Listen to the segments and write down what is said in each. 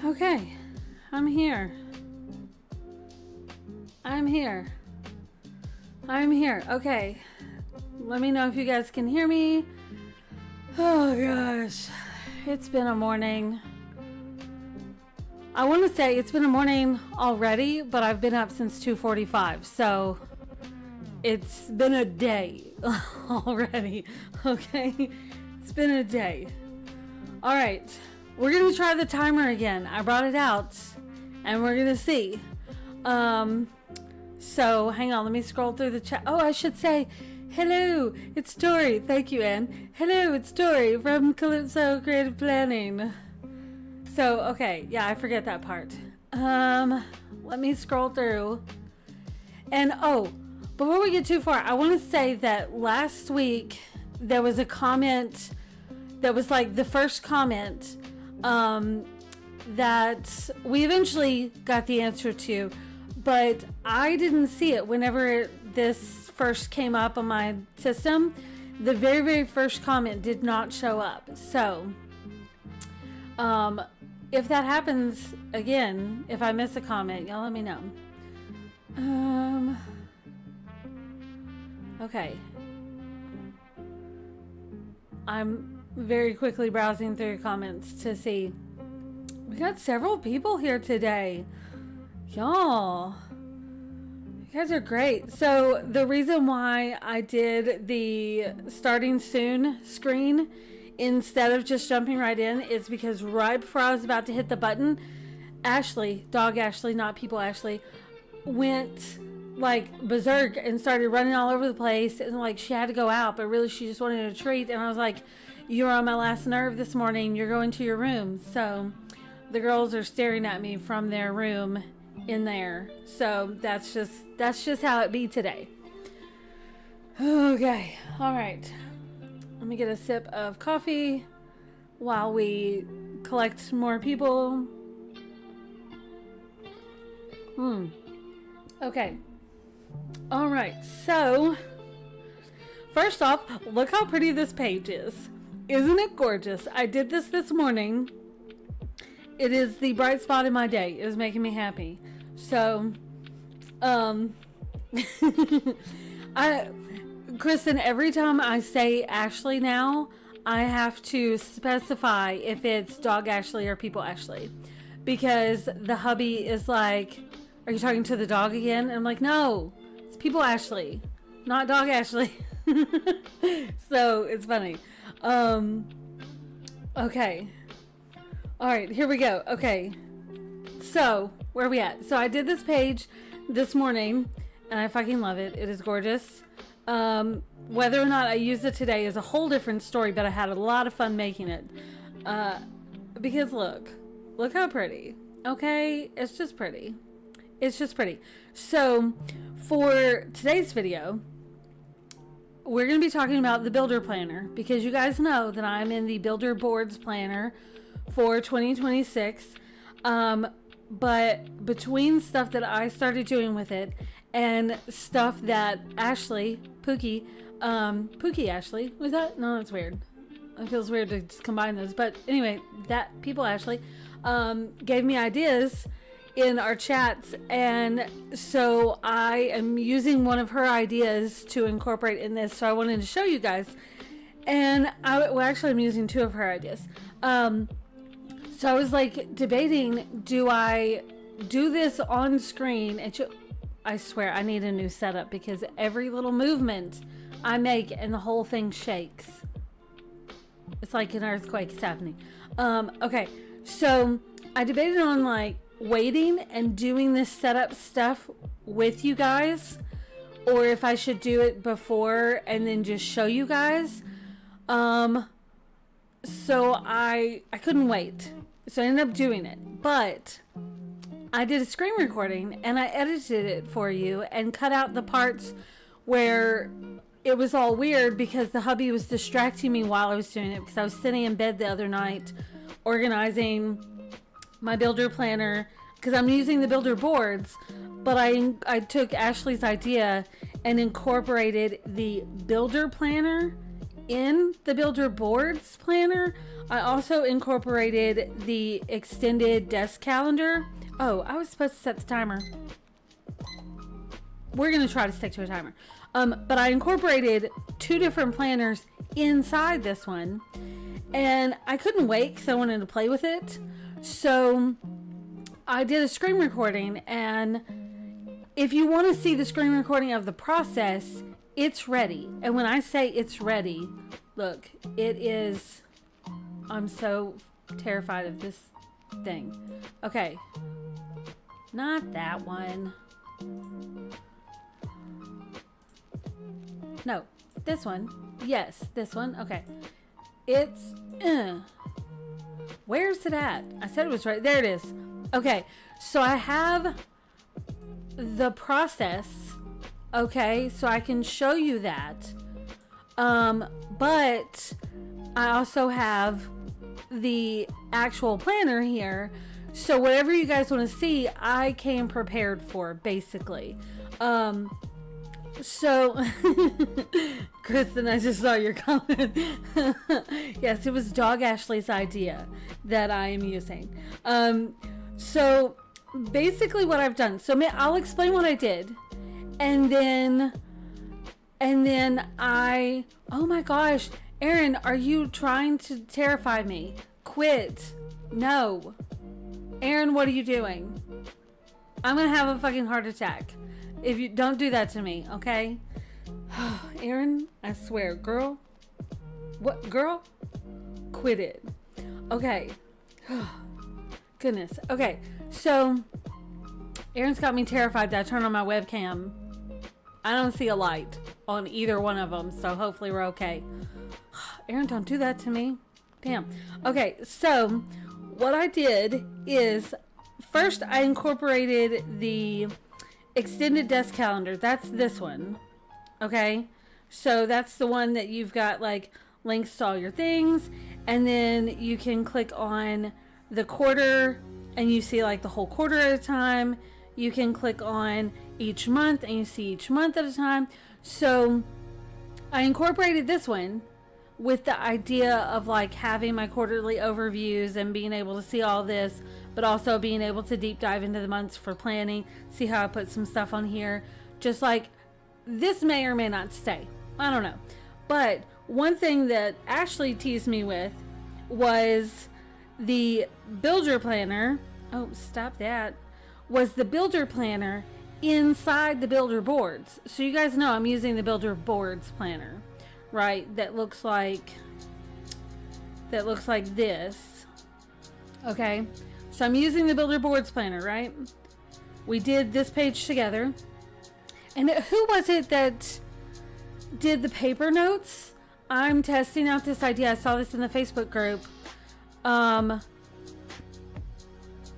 Okay, I'm here. Okay, let me know if you guys can hear me. Oh gosh, it's been a morning. I want to say it's been a morning already, but I've been up since 2:45, so it's been a day already. Okay, it's been a day. All right, we're gonna try the timer again. I brought it out, and we're gonna see. So hang on, let me scroll through the chat. Oh, I should say, hello, it's Tori. Thank you, Ann. Hello, it's Tori from Calypso Creative Planning. So, okay, yeah, I forget that part. Let me scroll through. And oh, before we get too far, I want to say that last week there was a comment that was like the first comment that we eventually got the answer to, but I didn't see it whenever this first came up on my system. The very, very first comment did not show up. So, if that happens again, if I miss a comment, y'all let me know. Okay. I'm very quickly browsing through comments to see. We got several people here today. Y'all, you guys are great. So the reason why I did the starting soon screen instead of just jumping right in is because right before I was about to hit the button, Ashley, dog Ashley, not people Ashley, went like berserk and started running all over the place, and like she had to go out, but really she just wanted a treat. And I was like, you're on my last nerve this morning, you're going to your room. So the girls are staring at me from their room in there. So that's just how it be today. Okay, all right, let me get a sip of coffee while we collect more people. Okay, all right, so first off, look how pretty this page is. Isn't it gorgeous? I did this morning. It is the bright spot in my day. It is making me happy. So, Kristen, every time I say Ashley now, I have to specify if it's dog Ashley or people Ashley, because the hubby is like, are you talking to the dog again? And I'm like, no, it's people Ashley, not dog Ashley. So it's funny. Okay. All right, here we go. Okay. So, where are we at? So I did this page this morning, and I fucking love it. It is gorgeous. Whether or not I use it today is a whole different story, but I had a lot of fun making it. Because look how pretty. Okay? It's just pretty. It's just pretty. So, for today's video, we're going to be talking about the Builder Planner, because you guys know that I'm in the Builder Boards Planner for 2026. But between stuff that I started doing with it and stuff that Ashley, Pookie Ashley, was that? No, that's weird. It feels weird to just combine those. But anyway, that people Ashley gave me ideas in our chats, and so I am using one of her ideas to incorporate in this. So I wanted to show you guys, and actually I'm using two of her ideas. So I was like debating, do I do this on screen? And I swear I need a new setup, because every little movement I make and the whole thing shakes. It's like an earthquake is happening. Okay, so I debated on like waiting and doing this setup stuff with you guys, or if I should do it before and then just show you guys. So I couldn't wait. So I ended up doing it, but I did a screen recording and I edited it for you and cut out the parts where it was all weird, because the hubby was distracting me while I was doing it, because I was sitting in bed the other night organizing my Builder Planner, because I'm using the Builder Boards, but I took Ashley's idea and incorporated the Builder Planner in the Build Your Boards planner, I also incorporated the extended desk calendar. Oh, I was supposed to set the timer. We're going to try to stick to a timer. But I incorporated 2 different planners inside this one. And I couldn't wait because I wanted to play with it. So I did a screen recording. And if you want to see the screen recording of the process, it's ready. And when I say it's ready, look, it is... I'm so terrified of this thing. Okay. Not that one. No, this one. Yes, this one. Okay. It's... Where's it at? I said it was right. There it is. Okay. So I have the process. Okay. So I can show you that. But I also have the actual planner here. So whatever you guys want to see, I came prepared for, basically. So, Kristen, I just saw your comment. Yes, it was Dog Ashley's idea that I am using. So basically what I've done, so I'll explain what I did. And then oh my gosh, Erin, are you trying to terrify me? Quit. No. Erin, what are you doing? I'm gonna have a fucking heart attack if you don't do that to me, okay? Erin, I swear, girl. What, girl? Quit it. Okay. Goodness. Okay, so Erin's got me terrified that I turned on my webcam. I don't see a light on either one of them, so hopefully we're okay. Erin, don't do that to me. Damn. Okay, so what I did is first I incorporated the extended desk calendar. That's this one. Okay, so that's the one that you've got like links to all your things, and then you can click on the quarter and you see like the whole quarter at a time. You can click on each month and you see each month at a time. So I incorporated this one with the idea of like having my quarterly overviews and being able to see all this, but also being able to deep dive into the months for planning, see how I put some stuff on here. Just like this may or may not stay, I don't know. But one thing that Ashley teased me with was the builder planner. Oh, stop that. Was the builder planner inside the builder boards. So you guys know I'm using the builder boards planner, right? That looks like this. Okay, so I'm using the builder boards planner, right? We did this page together. And who was it that did the paper notes? I'm testing out this idea. I saw this in the Facebook group.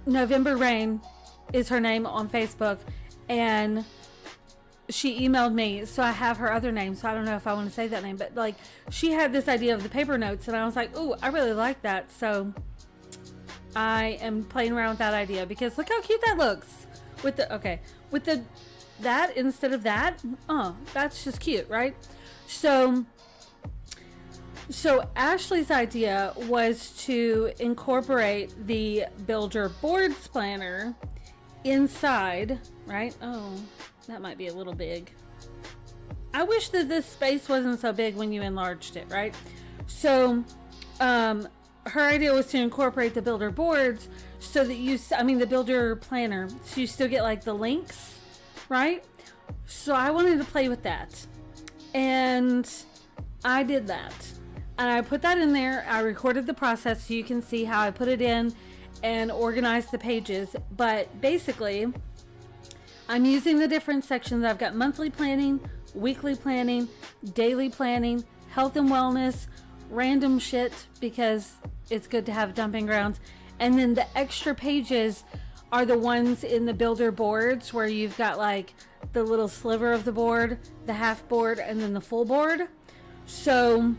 November Rain is her name on Facebook, and she emailed me, so I have her other name, so I don't know if I want to say that name, but like she had this idea of the paper notes, and I was like, ooh, I really like that. So I am playing around with that idea because look how cute that looks with the that instead of that. Oh, that's just cute, right? So Ashley's idea was to incorporate the builder boards planner inside, right? Oh, that might be a little big. I wish that this space wasn't so big when you enlarged it, right? So her idea was to incorporate the builder boards so that the builder planner, so you still get like the links, right? So I wanted to play with that, and I did that, and I put that in there. I recorded the process so you can see how I put it in and organize the pages. But basically I'm using the different sections. I've got monthly planning, weekly planning, daily planning, health and wellness, random shit because it's good to have dumping grounds, and then the extra pages are the ones in the builder boards where you've got like the little sliver of the board, the half board, and then the full board. So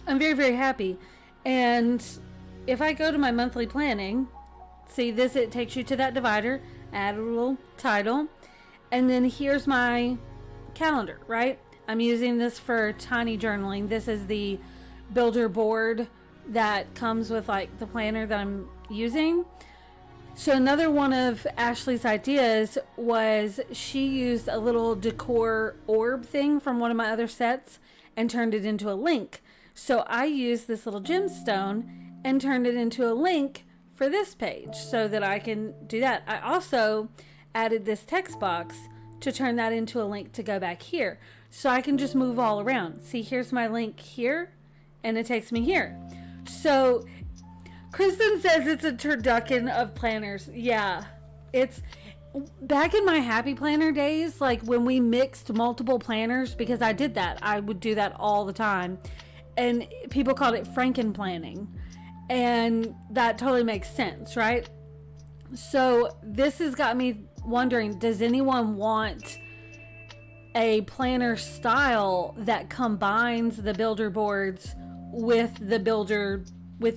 I'm very, very happy. And if I go to my monthly planning, see this, it takes you to that divider, add a little title, and then here's my calendar, right? I'm using this for tiny journaling. This is the builder board that comes with like the planner that I'm using. So another one of Ashley's ideas was she used a little decor orb thing from one of my other sets and turned it into a link. So I used this little gemstone and turned it into a link for this page so that I can do that. I also added this text box to turn that into a link to go back here. So I can just move all around. See, here's my link here and it takes me here. So Kristen says it's a turducken of planners. Yeah, it's back in my happy planner days, like when we mixed multiple planners, because I did that. I would do that all the time. And people called it Franken planning. And that totally makes sense, right? So this has got me wondering, does anyone want a planner style that combines the builder boards with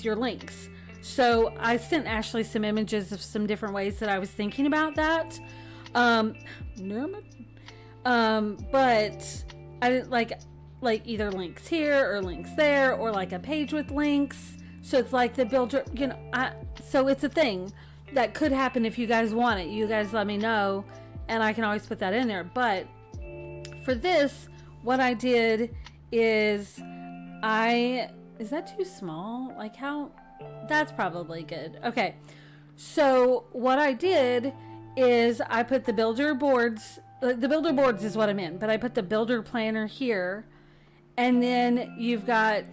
your links? So I sent Ashley some images of some different ways that I was thinking about that. But I didn't like either links here or links there, or like a page with links. So it's like the builder, so it's a thing that could happen if you guys want it. You guys let me know and I can always put that in there. But for this, what I did is is that too small? Like how? That's probably good. Okay. So what I did is I put the builder boards is what I'm in, but I put the builder planner here, and then you've got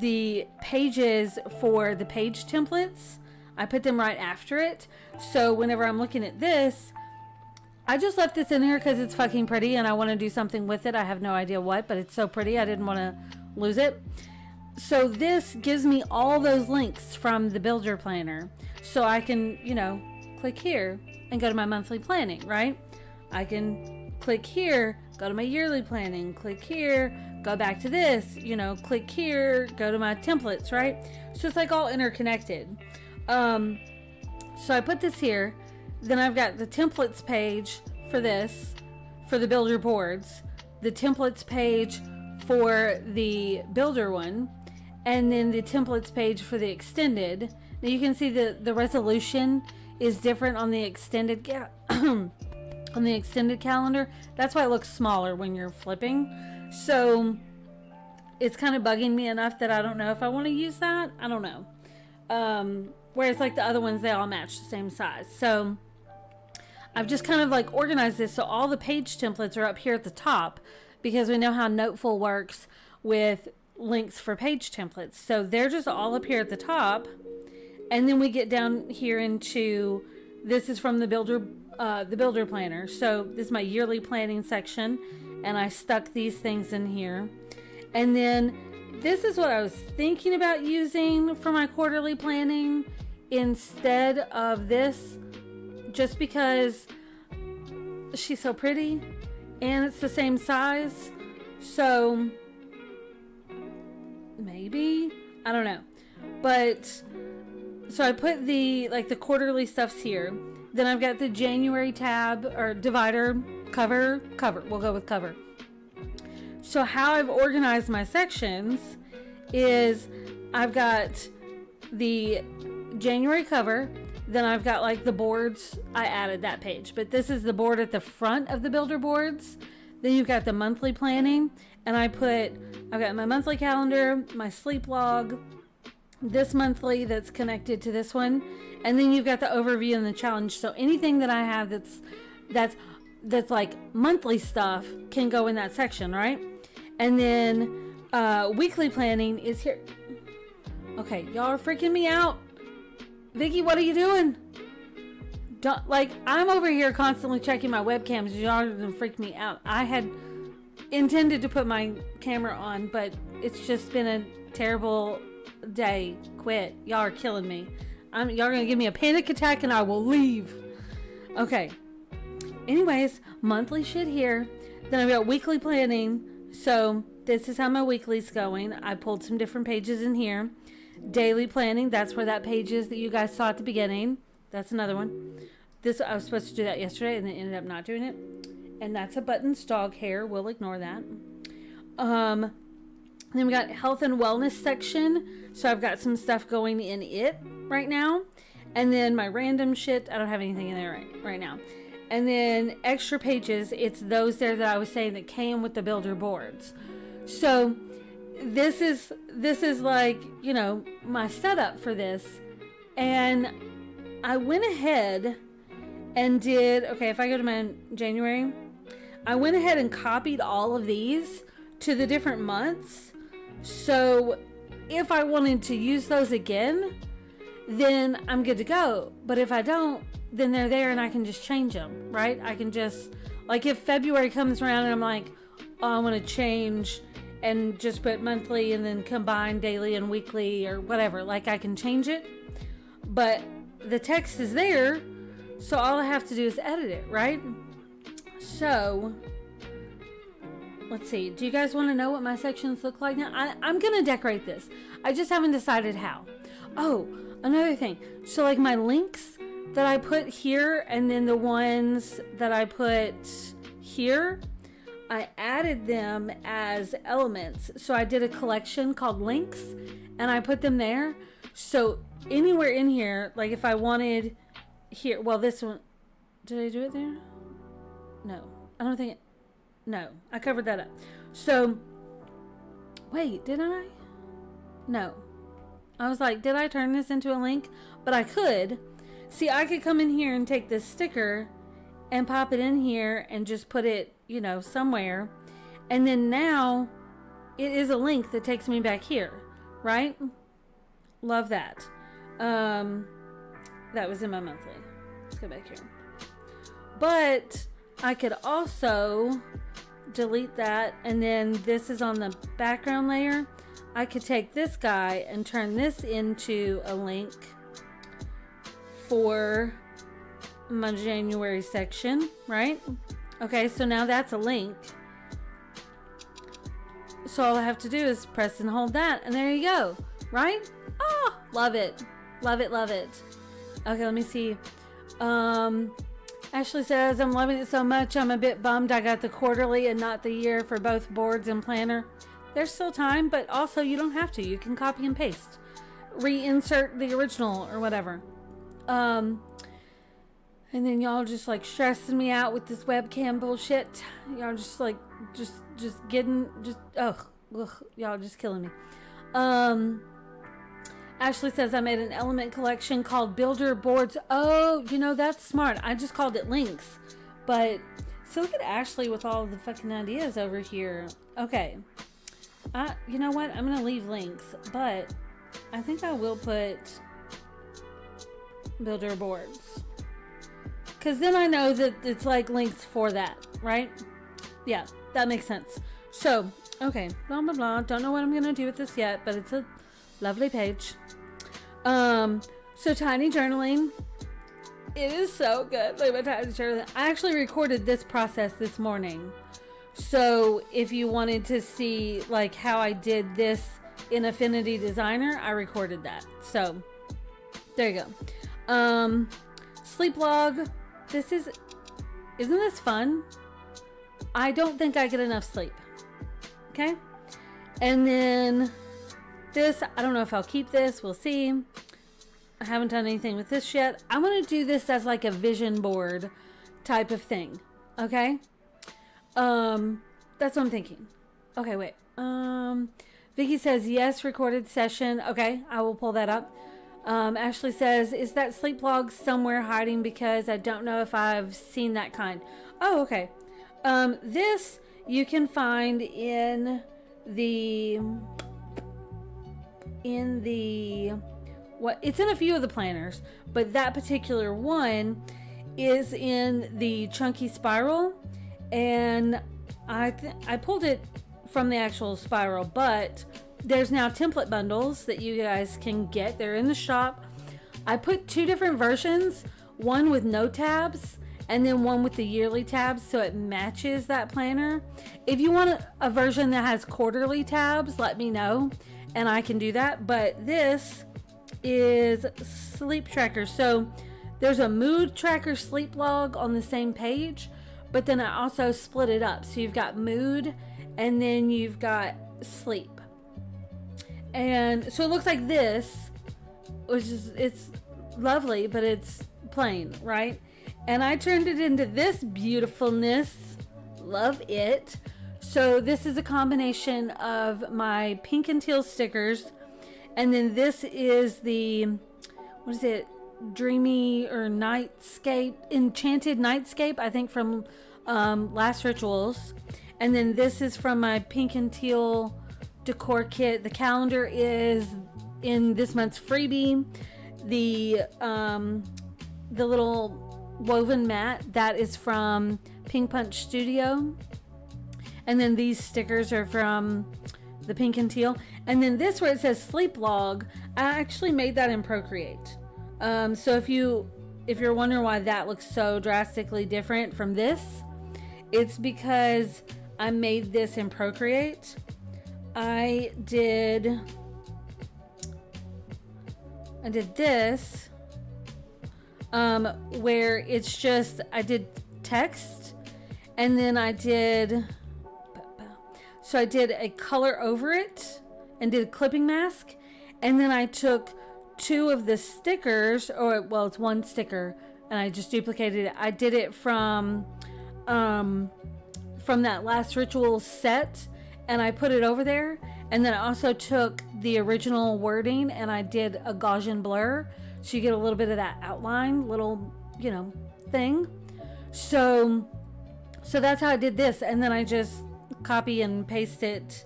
the pages for the page templates. I put them right after it. So whenever I'm looking at this, I just left this in here because it's fucking pretty and I want to do something with it. I have no idea what, but it's so pretty I didn't want to lose it. So this gives me all those links from the builder planner. So I can, click here and go to my monthly planning, right? I can click here, go to my yearly planning, click here, go back to this, click here, go to my templates, right? So it's like all interconnected. So I put this here, then I've got the templates page for this, for the builder boards, the templates page for the builder one, and then the templates page for the extended. Now you can see the resolution is different on the extended on the extended calendar. That's why it looks smaller when you're flipping. So it's kind of bugging me enough that I don't know if I want to use that. I don't know. Whereas like the other ones, they all match the same size. So I've just kind of like organized this so all the page templates are up here at the top, because we know how Noteful works with links for page templates. So they're just all up here at the top, and then we get down here into, this is from the builder planner. So this is my yearly planning section, and I stuck these things in here. And then this is what I was thinking about using for my quarterly planning instead of this, just because she's so pretty and it's the same size. So maybe, I don't know. But so I put the quarterly stuffs here. Then I've got the January tab or divider, cover. We'll go with cover. So how I've organized my sections is I've got the January cover, then I've got like the boards. I added that page, but this is the board at the front of the builder boards. Then you've got the monthly planning, and I've got my monthly calendar, my sleep log, this monthly that's connected to this one, and then you've got the overview and the challenge. So anything that I have that's like monthly stuff can go in that section, right? And then weekly planning is here. Okay, y'all are freaking me out. Vicky, what are you doing? I'm over here constantly checking my webcams. Y'all are gonna freak me out. I had intended to put my camera on, but it's just been a terrible day. Quit. Y'all are killing me. Y'all are gonna give me a panic attack and I will leave. Okay. Anyways, monthly shit here. Then I've got weekly planning. So this is how my weekly's going. I pulled some different pages in here. Daily planning, that's where that page is that you guys saw at the beginning. That's another one. I was supposed to do that yesterday and then ended up not doing it. And that's a Button's dog hair. We'll ignore that. Then we got health and wellness section. So I've got some stuff going in it right now. And then my random shit, I don't have anything in there right now. And then extra pages, it's those there that I was saying that came with the builder boards. So this is like, you know, my setup for this. And I went ahead and did, okay, if I go to my January, I went ahead and copied all of these to the different months. So if I wanted to use those again, then I'm good to go. But if I don't, then they're there and I can just change them, right? I can just, like if February comes around and I'm like, oh, I want to change and just put monthly and then combine daily and weekly or whatever, like I can change it. But the text is there, so all I have to do is edit it, right? So let's see. Do you guys want to know what my sections look like now? I'm going to decorate this. I just haven't decided how. Oh, another thing. So like my links that I put here and then the ones that I put here, I added them as elements. So I did a collection called links and I put them there. So anywhere in here, like if I wanted here, well, this one, did I do it there? No, I don't think it, no, I covered that up. So wait, did I? No, I was like, did I turn this into a link? But I could. See, I could come in here and take this sticker and pop it in here and just put it, you know, somewhere. And then now it is a link that takes me back here, right? Love that. That was in my monthly. Let's go back here. But I could also delete that, and then this is on the background layer. I could take this guy and turn this into a link for my January section, right? Okay, so now that's a link. So all I have to do is press and hold that, and there you go, right? Oh, love it. Love it, love it. Okay, let me see. Ashley says, I'm loving it so much, I'm a bit bummed I got the quarterly and not the year for both boards and planner. There's still time, but also you don't have to. You can copy and paste. Reinsert the original or whatever. And then y'all just like stressing me out with this webcam bullshit. Y'all just like, just getting, just, ugh, y'all just killing me. Ashley says, I made an element collection called Builder Boards. Oh, you know, that's smart. I just called it links. But, so look at Ashley with all the fucking ideas over here. Okay. You know what? I'm going to leave links. But, I think I will put Builder Boards. Because then I know that it's like links for that, right? Yeah, that makes sense. So, okay. Blah, blah, blah. Don't know what I'm going to do with this yet, but it's a lovely page. So tiny journaling, it is so good. Look at my tiny journaling. I actually recorded this process this morning. So if you wanted to see like how I did this in Affinity Designer, I recorded that. So there you go. Sleep log. Isn't this fun? I don't think I get enough sleep. Okay. And then this, I don't know if I'll keep this. We'll see. I haven't done anything with this yet. I want to do this as like a vision board type of thing. Okay. That's what I'm thinking. Okay, wait. Vicky says, yes, recorded session. Okay, I will pull that up. Ashley says, is that sleep log somewhere hiding because I don't know if I've seen that kind. Oh, okay. This you can find in the it's in a few of the planners, but that particular one is in the chunky spiral, and I pulled it from the actual spiral, but there's now template bundles that you guys can get. They're in the shop. I put two different versions, one with no tabs and then one with the yearly tabs, so it matches that planner. If you want a version that has quarterly tabs, let me know and I can do that. But this is sleep tracker. So there's a mood tracker sleep log on the same page, but then I also split it up. So you've got mood and then you've got sleep. And so it looks like this, which is, it's lovely, but it's plain, right? And I turned it into this beautifulness. Love it. So this is a combination of my pink and teal stickers, and then this is the, what is it, dreamy or nightscape, enchanted nightscape, I think, from Last Rituals. And then this is from my pink and teal decor kit. The calendar is in this month's freebie. The little woven mat, that is from Pink Punch Studio. And then these stickers are from the pink and teal. And then this, where it says sleep log, I actually made that in Procreate. So if you're wondering why that looks so drastically different from this, it's because I made this in Procreate. I did this, where it's just, I did text, and then I did a color over it and did a clipping mask, and then I took two of the stickers, or well, it's one sticker, and I just duplicated it. I did it from that Last Ritual set, and I put it over there. And then I also took the original wording and I did a Gaussian blur, so you get a little bit of that outline, little, you know, thing. So that's how I did this. And then I just copy and paste it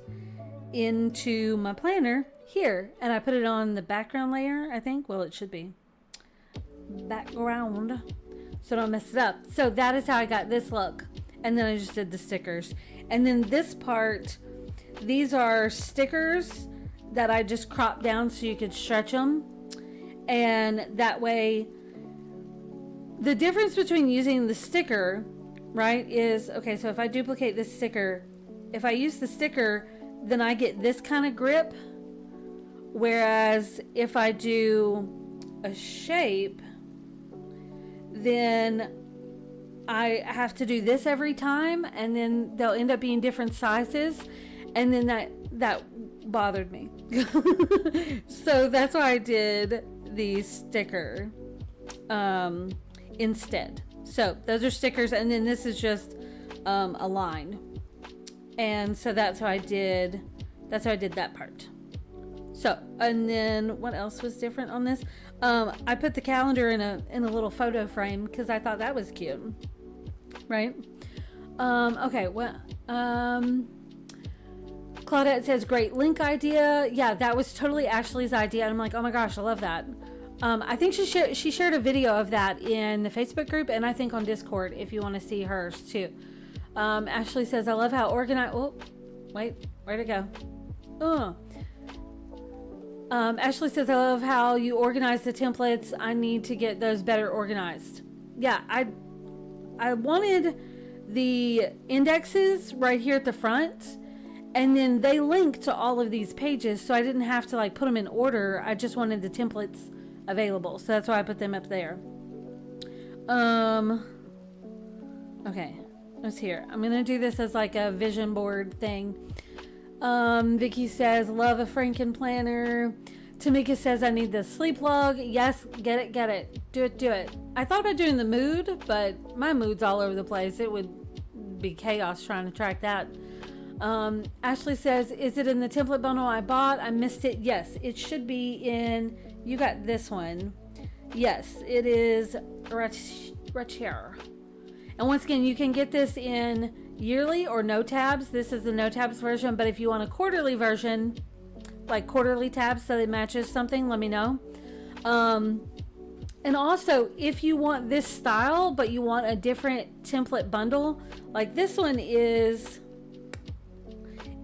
into my planner here, and I put it on the background layer, I think. Well, it should be background, so don't mess it up. So that is how I got this look. And then I just did the stickers. And then this part, these are stickers that I just cropped down so you could stretch them. And that way, the difference between using the sticker, right, is, okay, so if I duplicate this sticker, if I use the sticker, then I get this kind of grip. Whereas if I do a shape, then I have to do this every time, and then they'll end up being different sizes, and then that bothered me. So that's why I did the sticker instead. So those are stickers, and then this is just a line, and so that's how I did that part. So, and then what else was different on this? I put the calendar in a little photo frame because I thought that was cute, right? Okay, well, Claudette says, great link idea. Yeah, that was totally Ashley's idea. And I'm like, oh my gosh, I love that. I think she shared a video of that in the Facebook group, and I think on Discord if you want to see hers too. Ashley says, I love how organized. Oh, wait, where'd it go? Oh. Ashley says, I love how you organize the templates. I need to get those better organized. Yeah, I wanted the indexes right here at the front, and then they link to all of these pages, so I didn't have to like put them in order. I just wanted the templates available, so that's why I put them up there. Okay, let's here. I'm gonna do this as like a vision board thing. Vicky says, love a Franken planner. Tamika says, I need the sleep log. Yes, get it. Do it. I thought about doing the mood, but my mood's all over the place. It would be chaos trying to track that. Ashley says, is it in the template bundle I bought? I missed it. Yes, it should be in, you got this one. Yes, it is right here. And once again, you can get this in yearly or no tabs. This is the no tabs version, but if you want a quarterly version, like quarterly tabs so it matches something, let me know. And also, if you want this style but you want a different template bundle, like this one is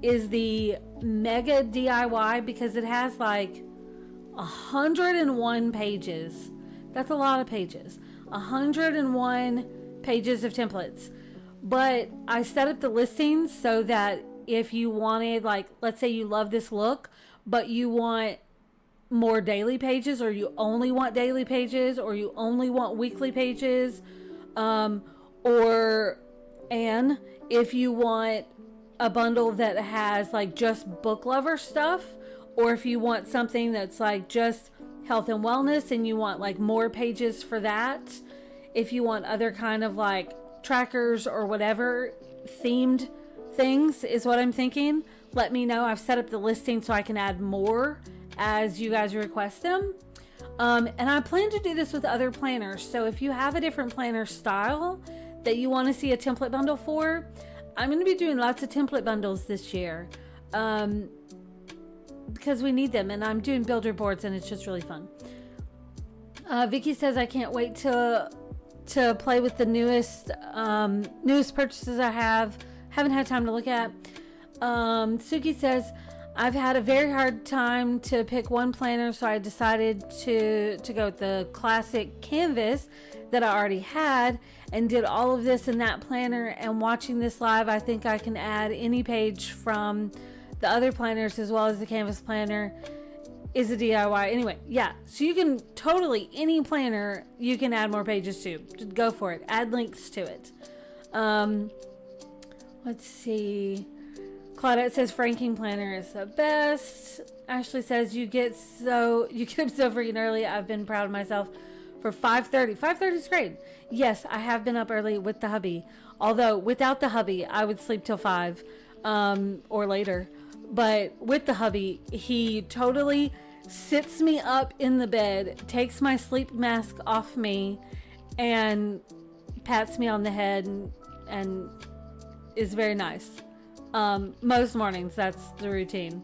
the mega DIY, because it has like 101 pages. That's a lot of pages. 101 pages of templates. But I set up the listings so that if you wanted, like, let's say you love this look, but you want more daily pages, or you only want daily pages, or you only want weekly pages, and if you want a bundle that has like just book lover stuff, or if you want something that's like just health and wellness and you want like more pages for that, if you want other kind of like trackers or whatever themed things is what I'm thinking, let me know. I've set up the listing so I can add more as you guys request them. And I plan to do this with other planners. So if you have a different planner style that you want to see a template bundle for, I'm going to be doing lots of template bundles this year. Because we need them, and I'm doing builder boards and it's just really fun. Vicky says I can't wait to play with the newest purchases I haven't had time to look at. Suki says I've had a very hard time to pick one planner, so I decided to go with the classic canvas that I already had and did all of this in that planner. And watching this live, I think I can add any page from the other planners as well as the canvas planner is a DIY. Anyway, yeah, so you can totally, any planner you can add more pages to. Just go for it. Add links to it. Let's see. Claudette says franking planner is the best. Ashley says you get up so freaking early. I've been proud of myself for 5:30. 5:30 is great. Yes, I have been up early with the hubby. Although without the hubby, I would sleep till 5 or later. But with the hubby, he totally sits me up in the bed, takes my sleep mask off me, and pats me on the head and is very nice. Most mornings, that's the routine.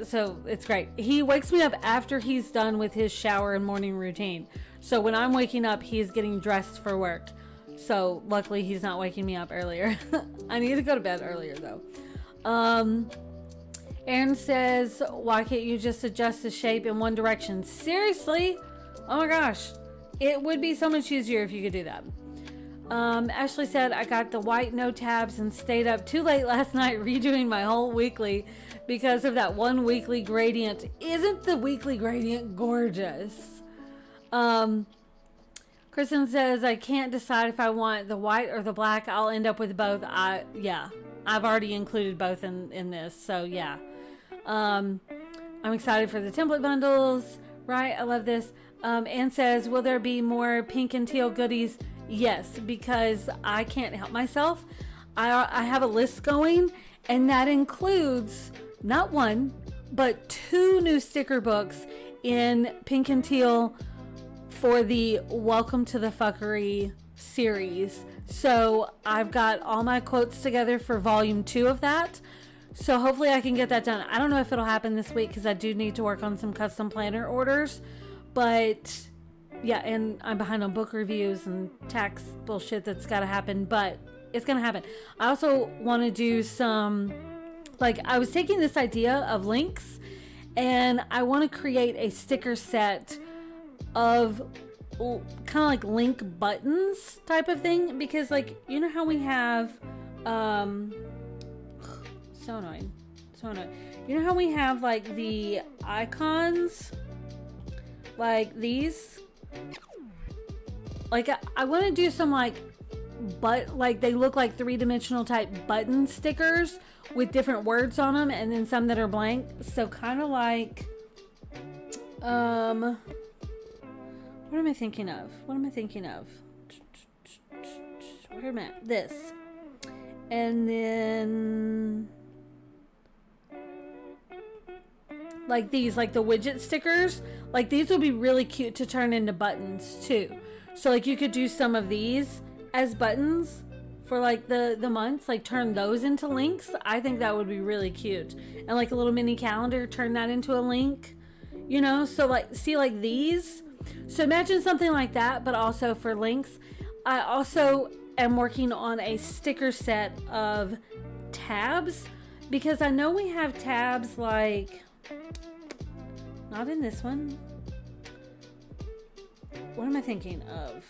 So it's great. He wakes me up after he's done with his shower and morning routine. So when I'm waking up, he's getting dressed for work. So luckily he's not waking me up earlier. I need to go to bed earlier though. Aaron says, why can't you just adjust the shape in one direction? Seriously? Oh my gosh. It would be so much easier if you could do that. Ashley said, I got the white no tabs and stayed up too late last night redoing my whole weekly because of that one weekly gradient. Isn't the weekly gradient gorgeous? Kristen says, I can't decide if I want the white or the black. I'll end up with both. Yeah, I've already included both in this. So yeah, I'm excited for the template bundles, right? I love this. Anne says, will there be more pink and teal goodies? Yes, because I can't help myself. I have a list going, and that includes not one, but 2 new sticker books in pink and teal for the Welcome to the Fuckery series. So I've got all my quotes together for volume 2 of that. So hopefully I can get that done. I don't know if it'll happen this week because I do need to work on some custom planner orders, but yeah, and I'm behind on book reviews and tax bullshit that's got to happen, but it's going to happen. I also want to do some, like, I was taking this idea of links and I want to create a sticker set of kind of like link buttons type of thing, because like, you know how we have, so annoying. You know how we have like the icons, like these? Like I want to do some like they look like 3-dimensional type button stickers with different words on them, and then some that are blank. So kind of like what am I thinking of? Where am I? This. And then like these, like the widget stickers, like these would be really cute to turn into buttons too. So like you could do some of these as buttons for like the months, like turn those into links. I think that would be really cute. And like a little mini calendar, turn that into a link, you know? So like, see like these. So imagine something like that, but also for links. I also am working on a sticker set of tabs, because I know we have tabs like, not in this one. What am I thinking of?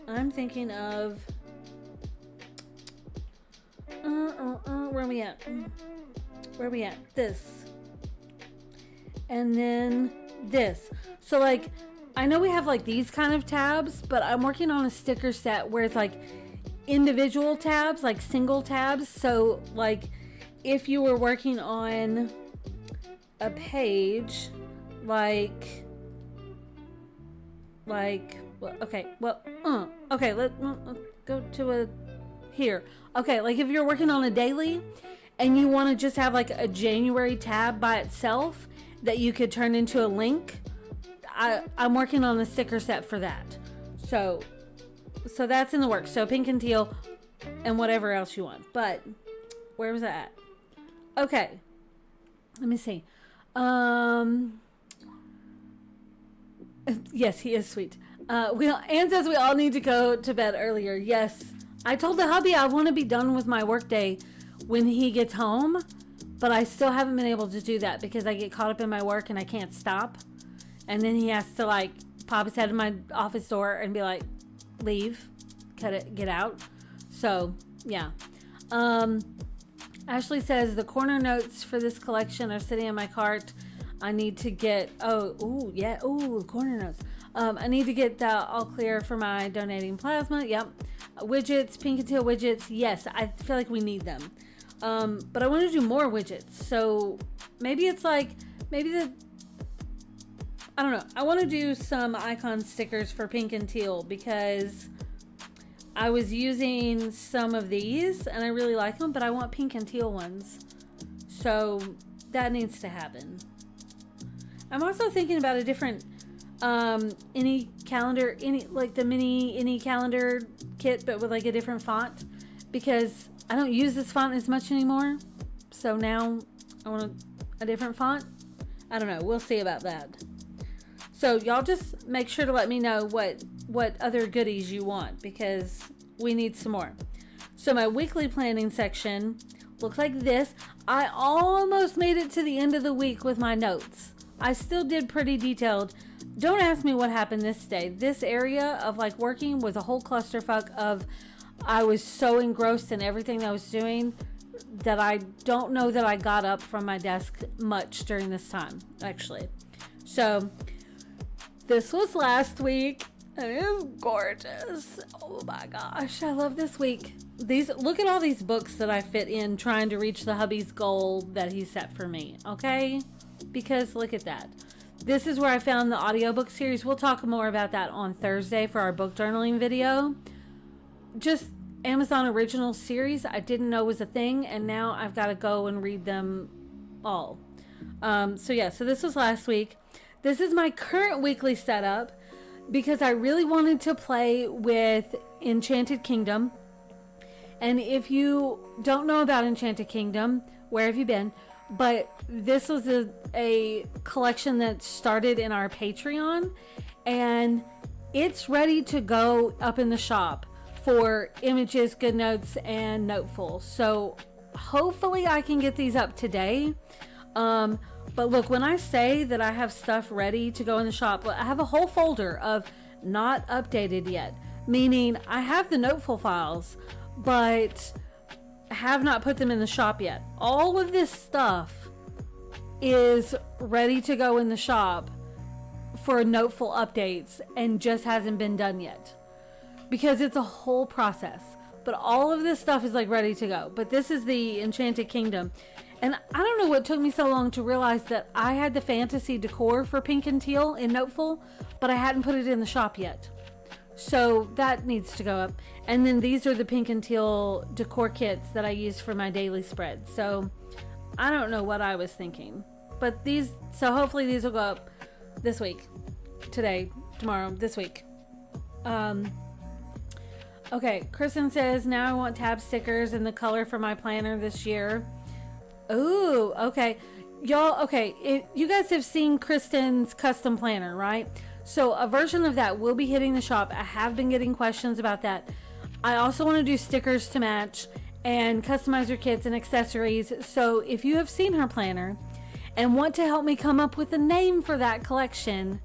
I'm thinking of where are we at? This. And then this. So like, I know we have like these kind of tabs, but I'm working on a sticker set where it's like individual tabs, like single tabs. So like if you were working on a page, okay, let's go to here. Okay, like if you're working on a daily and you want to just have like a January tab by itself that you could turn into a link, I'm working on a sticker set for that. So that's in the works. So pink and teal and whatever else you want. But where was that at? Okay. Let me see. Yes, he is sweet. Anne says we all need to go to bed earlier. Yes. I told the hubby I want to be done with my workday when he gets home, but I still haven't been able to do that because I get caught up in my work and I can't stop. And then he has to like pop his head in my office door and be like, leave, cut it, get out. So yeah. Ashley says the corner notes for this collection are sitting in my cart. I need to get corner notes. I need to get that all clear for my donating plasma. Yep. Widgets, pink and teal widgets. Yes, I feel like we need them. But I want to do more widgets. So maybe it's like, I don't know. I want to do some icon stickers for pink and teal because I was using some of these and I really like them, but I want pink and teal ones. So that needs to happen. I'm also thinking about a different any calendar, like the mini any calendar kit, but with like a different font, because I don't use this font as much anymore. So now I want a different font. I don't know. We'll see about that. So y'all just make sure to let me know what other goodies you want, because we need some more. So my weekly planning section looks like this. I almost made it to the end of the week with my notes. I still did pretty detailed. Don't ask me what happened this day. This area of like working was a whole clusterfuck of, I was so engrossed in everything I was doing that I don't know that I got up from my desk much during this time, actually. So this was last week and it is gorgeous. Oh my gosh, I love this week. Look at all these books that I fit in trying to reach the hubby's goal that he set for me, okay? Because look at that. This is where I found the audiobook series. We'll talk more about that on Thursday for our book journaling video. Just Amazon original series I didn't know was a thing, and now I've got to go and read them all. So this was last week. This is my current weekly setup because I really wanted to play with Enchanted Kingdom. And if you don't know about Enchanted Kingdom, where have you been? But this was a collection that started in our Patreon, and it's ready to go up in the shop for Images, GoodNotes, and Noteful. So hopefully I can get these up today. But look, when I say that I have stuff ready to go in the shop, I have a whole folder of not updated yet, meaning I have the Noteful files, but have not put them in the shop yet. All of this stuff is ready to go in the shop for Noteful updates and just hasn't been done yet because it's a whole process. But all of this stuff is like ready to go. But this is the Enchanted Kingdom, and I don't know what took me so long to realize that I had the fantasy decor for pink and teal in Noteful, but I hadn't put it in the shop yet. So that needs to go up. And then these are the pink and teal decor kits that I use for my daily spread. So I don't know what I was thinking, but so hopefully these will go up this week, today, tomorrow, this week. Okay, Kristen says, now I want tab stickers in the color for my planner this year. Ooh, okay. Y'all, okay, you guys have seen Kristen's custom planner, right? So a version of that will be hitting the shop. I have been getting questions about that. I also want to do stickers to match and customizer kits and accessories. So if you have seen her planner and want to help me come up with a name for that collection,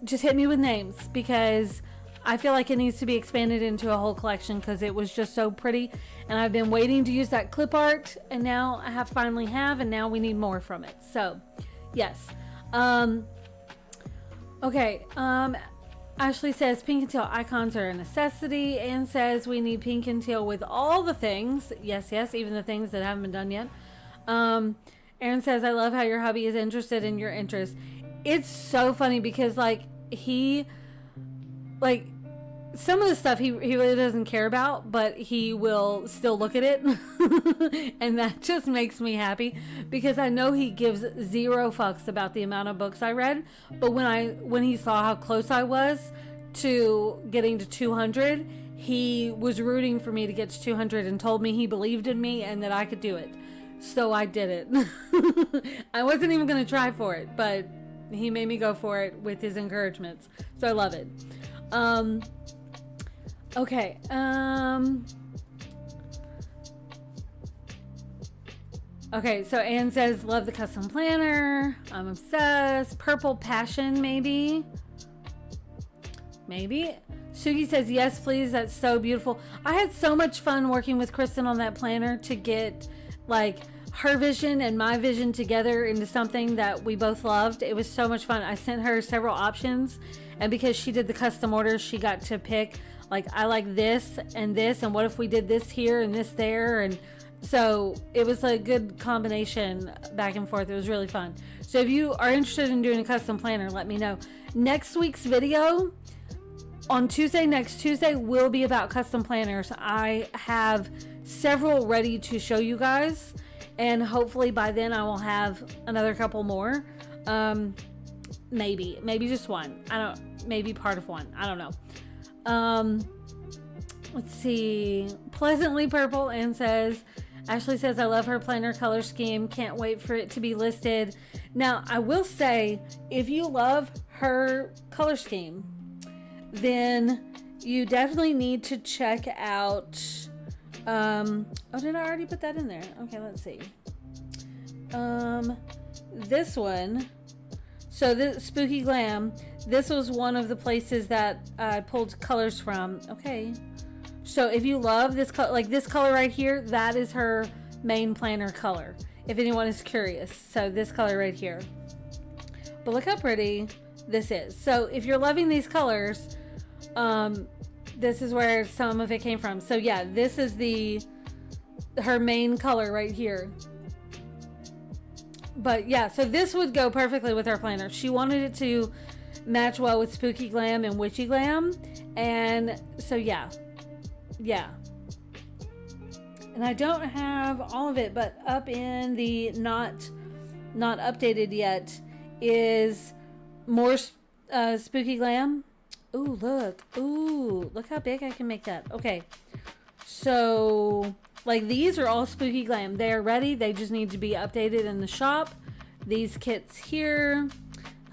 just hit me with names, because I feel like it needs to be expanded into a whole collection because it was just so pretty. And I've been waiting to use that clip art, and now I finally have, and now we need more from it. So yes. Okay, Ashley says pink and teal icons are a necessity, and says we need pink and teal with all the things. Yes, yes, even the things that haven't been done yet. Aaron says, I love how your hubby is interested in your interests. It's so funny because, like, some of the stuff he really doesn't care about, but he will still look at it. And that just makes me happy because I know he gives zero fucks about the amount of books I read. But when he saw how close I was to getting to 200, he was rooting for me to get to 200 and told me he believed in me and that I could do it. So I did it. I wasn't even going to try for it, but he made me go for it with his encouragements. So I love it. Okay. Okay, so Anne says, love the custom planner. I'm obsessed. Purple passion, maybe. Maybe. Sugi says, yes, please. That's so beautiful. I had so much fun working with Kristen on that planner to get, like, her vision and my vision together into something that we both loved. It was so much fun. I sent her several options, and because she did the custom orders, she got to pick, like, I like this, and what if we did this here and this there, and so it was a good combination back and forth. It was really fun. So if you are interested in doing a custom planner, let me know. Next week's video on Tuesday, next Tuesday, will be about custom planners. I have several ready to show you guys, and hopefully by then I will have another couple more. Maybe just one. Maybe part of one. I don't know. Let's see. Pleasantly Purple and says, Ashley says, I love her planner color scheme. Can't wait for it to be listed. Now, I will say, if you love her color scheme, then you definitely need to check out, oh, did I already put that in there? Okay, let's see. This one. So this Spooky Glam, this was one of the places that I pulled colors from. Okay. So if you love this color, like this color right here, that is her main planner color, if anyone is curious. So this color right here. But look how pretty this is. So if you're loving these colors, this is where some of it came from. So yeah, this is her main color right here. But yeah, so this would go perfectly with our planner. She wanted it to match well with Spooky Glam and Witchy Glam. And so yeah. And I don't have all of it, but up in the not updated yet is more Spooky Glam. Ooh, look. Ooh, look how big I can make that. Okay. So, like, these are all Spooky Glam. They are ready. They just need to be updated in the shop. These kits here.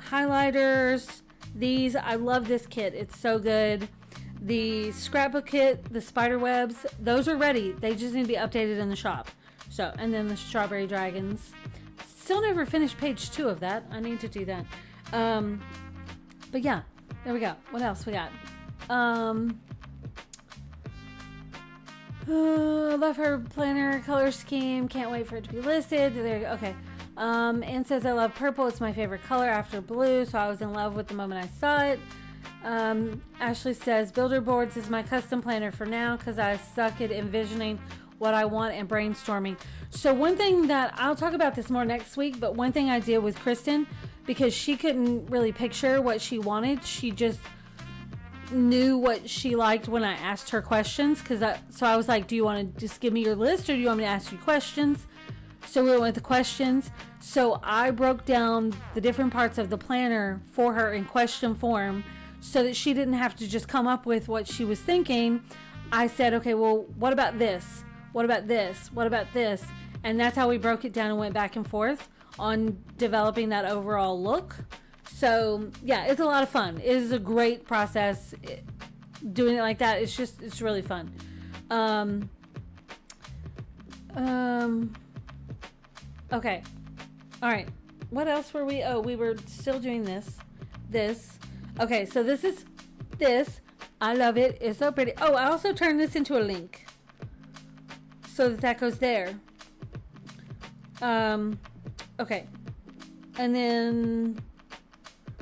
Highlighters. These, I love this kit. It's so good. The scrapbook kit, the spider webs, those are ready. They just need to be updated in the shop. So, and then the strawberry dragons. Still never finished page 2 of that. I need to do that. But yeah, there we go. What else we got? Love her planner color scheme. Can't wait for it to be listed. There, okay. Anne says, I love purple. It's my favorite color after blue. So I was in love with the moment I saw it. Ashley says, builder boards is my custom planner for now because I suck at envisioning what I want and brainstorming. So one thing that I'll talk about this more next week, but one thing I did with Kristen, because she couldn't really picture what she wanted, she just knew what she liked when I asked her questions. So I was like, do you want to just give me your list or do you want me to ask you questions? So we went with the questions. So I broke down the different parts of the planner for her in question form so that she didn't have to just come up with what she was thinking. I said, okay, well, what about this? What about this? What about this? And that's how we broke it down and went back and forth on developing that overall look. So yeah, it's a lot of fun. It is a great process doing it like that. It's really fun. Okay. All right. What else were we? Oh, we were still doing this. Okay, so this is this. I love it. It's so pretty. Oh, I also turned this into a link so that goes there. Okay. And then,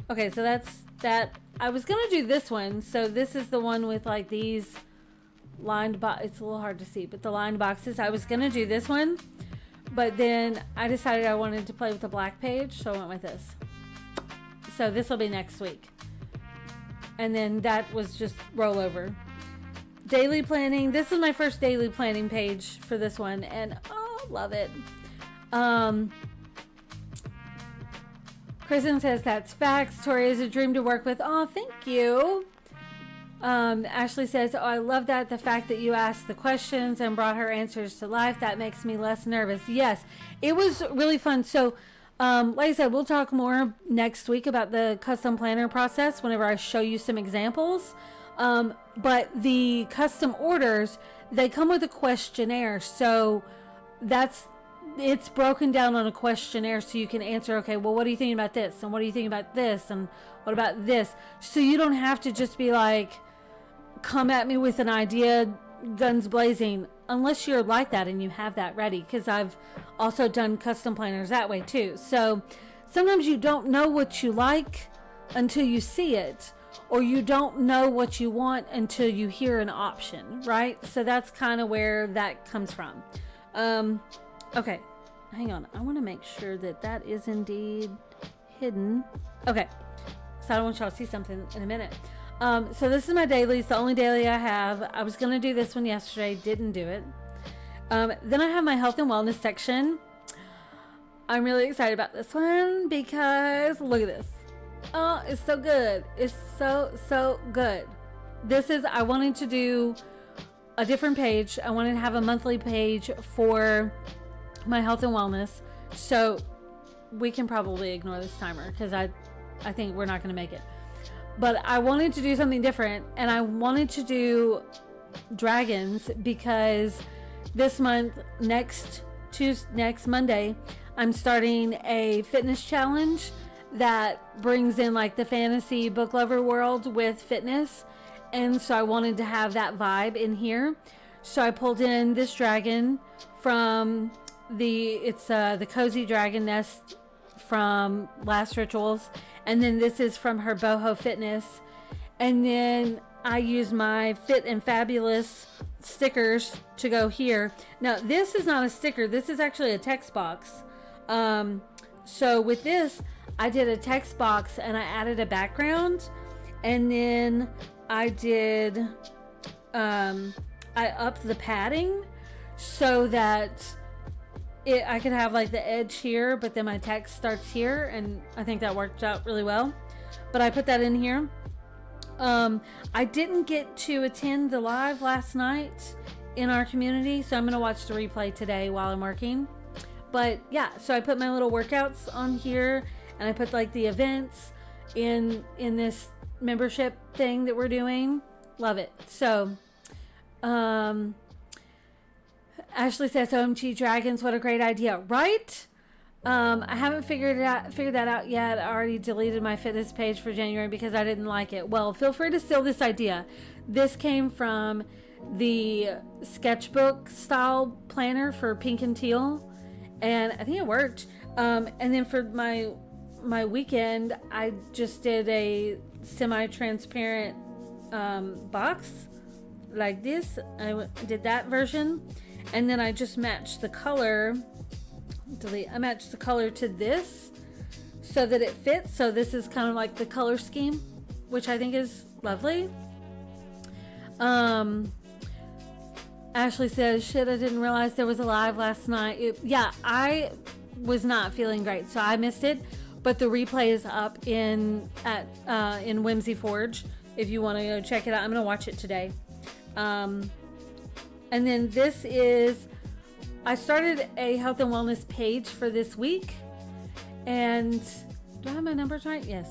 okay, so that's that I was gonna do this one. So this is the one with like these lined box. It's a little hard to see, but the lined boxes. I was gonna do this one, but then I decided I wanted to play with the black page, so I went with this. So this will be next week, and then that was just rollover. Daily planning. This is my first daily planning page for this one, and oh, love it. Kristen says that's facts. Tori is a dream to work with. Oh, thank you. Ashley says, oh, I love that. The fact that you asked the questions and brought her answers to life, that makes me less nervous. Yes, it was really fun. So, like I said, we'll talk more next week about the custom planner process whenever I show you some examples. But the custom orders, they come with a questionnaire. So it's broken down on a questionnaire so you can answer, okay, well, what do you think about this? And what do you think about this? And what about this? So you don't have to just be like, come at me with an idea, guns blazing, unless you're like that and you have that ready. Because I've also done custom planners that way too. So sometimes you don't know what you like until you see it, or you don't know what you want until you hear an option, right? So that's kind of where that comes from. Okay, hang on. I want to make sure that that is indeed hidden. Okay, so I don't want y'all to see something in a minute. So this is my daily. It's the only daily I have. I was going to do this one yesterday. Didn't do it. Then I have my health and wellness section. I'm really excited about this one because look at this. Oh, it's so good. It's so good. This is, I wanted to do a different page. I wanted to have a monthly page for my health and wellness. So we can probably ignore this timer because I think we're not going to make it. But I wanted to do something different, and I wanted to do dragons because this month, next Monday, I'm starting a fitness challenge that brings in like the fantasy book lover world with fitness. And so I wanted to have that vibe in here. So I pulled in this dragon from the Cozy Dragon Nest from Last Rituals. And then this is from her Boho Fitness. And then I use my Fit and Fabulous stickers to go here. Now, this is not a sticker. This is actually a text box. So with this, I did a text box and I added a background. And then I did, I upped the padding so that I could have like the edge here, but then my text starts here, and I think that worked out really well. But I put that in here. I didn't get to attend the live last night in our community, so I'm going to watch the replay today while I'm working. But yeah, so I put my little workouts on here, and I put like the events in this membership thing that we're doing. Love it. So, Ashley says, OMG Dragons, what a great idea, right? I haven't figured that out yet. I already deleted my fitness page for January because I didn't like it. Well, feel free to steal this idea. This came from the sketchbook style planner for pink and teal, and I think it worked. And then for my weekend, I just did a semi-transparent box like this. I did that version. And then I just matched the color. I matched the color to this so that it fits. So this is kind of like the color scheme, which I think is lovely. Ashley says, shit, I didn't realize there was a live last night. Yeah, I was not feeling great, so I missed it. But the replay is up in Whimsy Forge if you want to go check it out. I'm going to watch it today. And then this is, I started a health and wellness page for this week. And do I have my numbers right? Yes.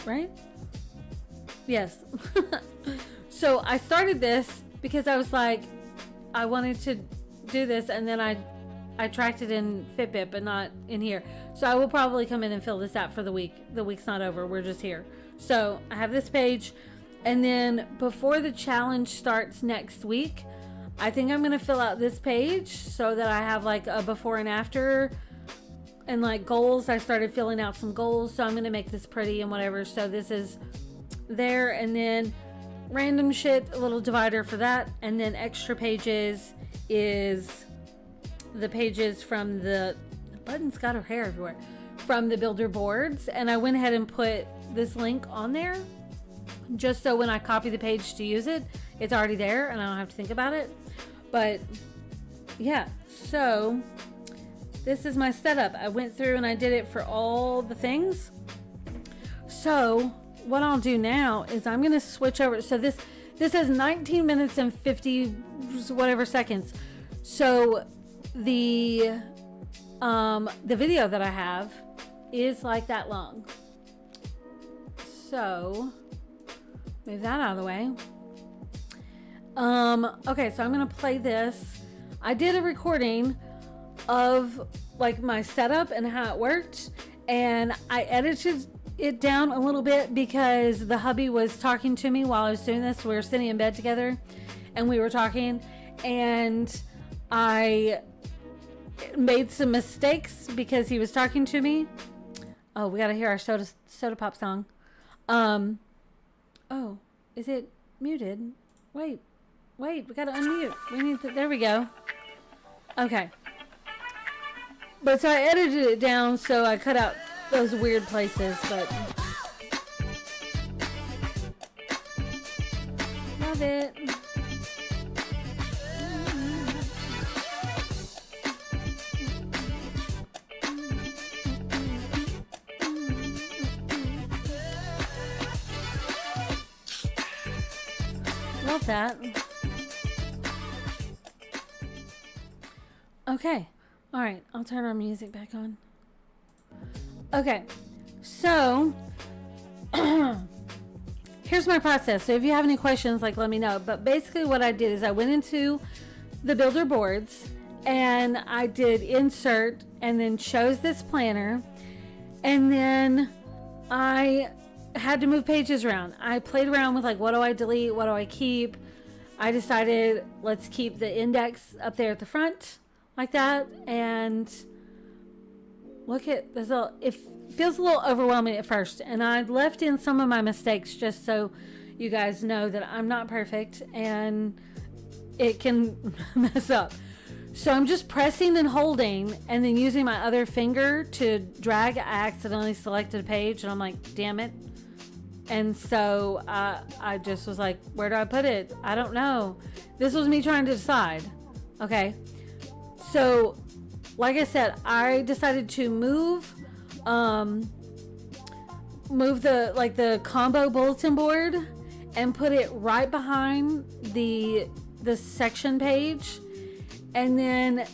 Right? Yes. So I started this because I was like, I wanted to do this, and then I tracked it in Fitbit, but not in here. So I will probably come in and fill this out for the week. The week's not over. We're just here. So I have this page. And then before the challenge starts next week, I think I'm going to fill out this page so that I have like a before and after and like goals. I started filling out some goals, so I'm going to make this pretty and whatever. So this is there, and then random shit, a little divider for that, and then extra pages is the pages from the Button's got her hair everywhere, from the builder boards. And I went ahead and put this link on there just so when I copy the page to use it, it's already there and I don't have to think about it. But yeah, so this is my setup. I went through and I did it for all the things. So what I'll do now is I'm going to switch over. So this has 19 minutes and 50 whatever seconds. So the video that I have is like that long. So move that out of the way. Okay, so I'm gonna play this. I did a recording of like my setup and how it worked, and I edited it down a little bit because the hubby was talking to me while I was doing this. We were sitting in bed together and we were talking, and I made some mistakes because he was talking to me. Oh, we gotta hear our soda pop song. Oh, is it muted? Wait, we gotta unmute. We need to, there we go. Okay. But so I edited it down, so I cut out those weird places, but love it. Love that. Okay. All right. I'll turn our music back on. Okay. So here's my process. So if you have any questions, like, let me know. But basically what I did is I went into the builder boards and I did insert and then chose this planner. And then I had to move pages around. I played around with like, what do I delete? What do I keep? I decided let's keep the index up there at the front like that. And look at this. It feels a little overwhelming at first. And I left in some of my mistakes just so you guys know that I'm not perfect and it can mess up. So I'm just pressing and holding and then using my other finger to drag. I accidentally selected a page and I'm like, damn it. And so I just was like, where do I put it? I don't know. This was me trying to decide. Okay. So, like I said, I decided to move the combo bulletin board and put it right behind the section page. And then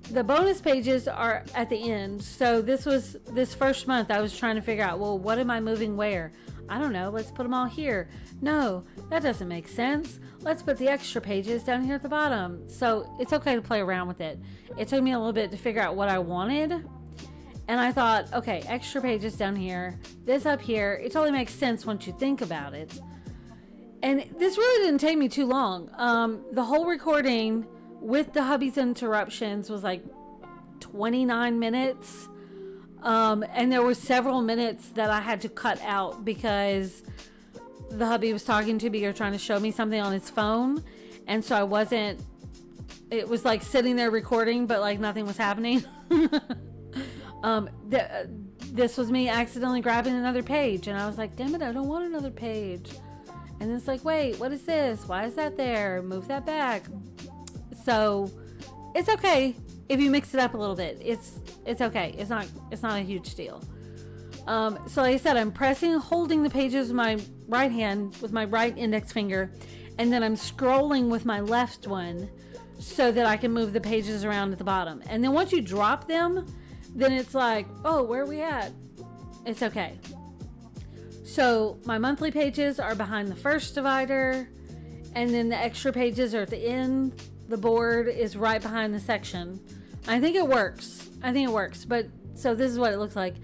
the bonus pages are at the end. So this first month I was trying to figure out, well, what am I moving where? I don't know. Let's put them all here. No, that doesn't make sense. Let's put the extra pages down here at the bottom. So it's okay to play around with it. It took me a little bit to figure out what I wanted. And I thought, okay, extra pages down here, this up here. It totally makes sense once you think about it. And this really didn't take me too long. The whole recording with the hubby's interruptions was like 29 minutes. And there were several minutes that I had to cut out because the hubby was talking to me or trying to show me something on his phone. And so it was like sitting there recording, but like nothing was happening. This was me accidentally grabbing another page. And I was like, damn it, I don't want another page. And it's like, wait, what is this? Why is that there? Move that back. So it's okay if you mix it up a little bit. It's okay. It's not a huge deal. So like I said, I'm holding the pages with my right hand with my right index finger, and then I'm scrolling with my left one so that I can move the pages around at the bottom. And then once you drop them, then it's like, oh, where are we at? It's okay. So my monthly pages are behind the first divider, and then the extra pages are at the end. The board is right behind the section. I think it works. But so this is what it looks like.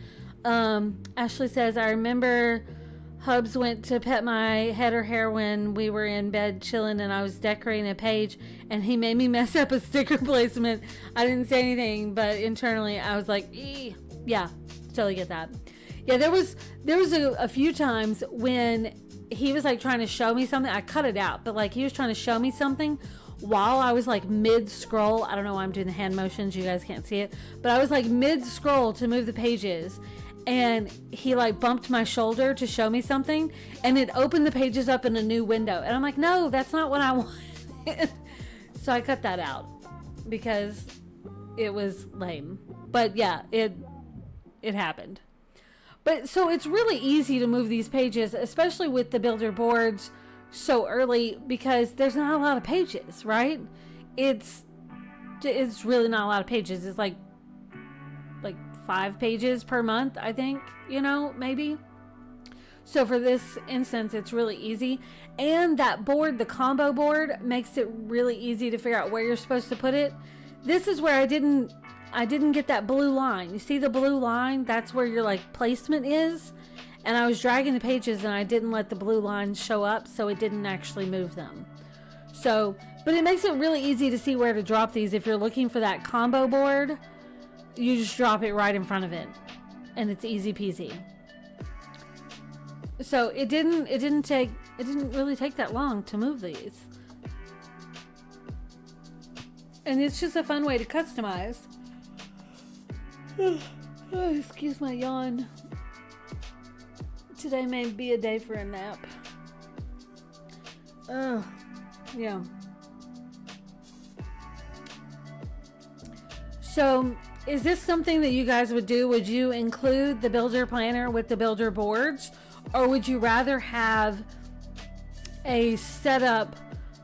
Ashley says, I remember Hubs went to pet my head or hair when we were in bed chilling and I was decorating a page and he made me mess up a sticker placement. I didn't say anything, but internally I was like, yeah, totally get that. Yeah, there was a few times when he was like trying to show me something. I cut it out, but like he was trying to show me something while I was like mid scroll. I don't know why I'm doing the hand motions. You guys can't see it, but I was like mid scroll to move the pages. And he like bumped my shoulder to show me something, and it opened the pages up in a new window. And I'm like, no, that's not what I wanted. So I cut that out because it was lame. But yeah, it happened. But so it's really easy to move these pages, especially with the builder boards so early, because there's not a lot of pages, right? It's really not a lot of pages. It's like 5 pages per month, I think, you know, maybe. So for this instance, it's really easy. And that board, the combo board, makes it really easy to figure out where you're supposed to put it. This is where I didn't get that blue line. You see the blue line? That's where your like placement is. And I was dragging the pages and I didn't let the blue line show up, so it didn't actually move them. So, but it makes it really easy to see where to drop these. If you're looking for that combo board, you just drop it right in front of it, and it's easy peasy. So it didn't really take that long to move these. And it's just a fun way to customize. Oh, excuse my yawn. Today may be a day for a nap. Yeah. So, is this something that you guys would do? Would you include the builder planner with the builder boards? Or would you rather have a setup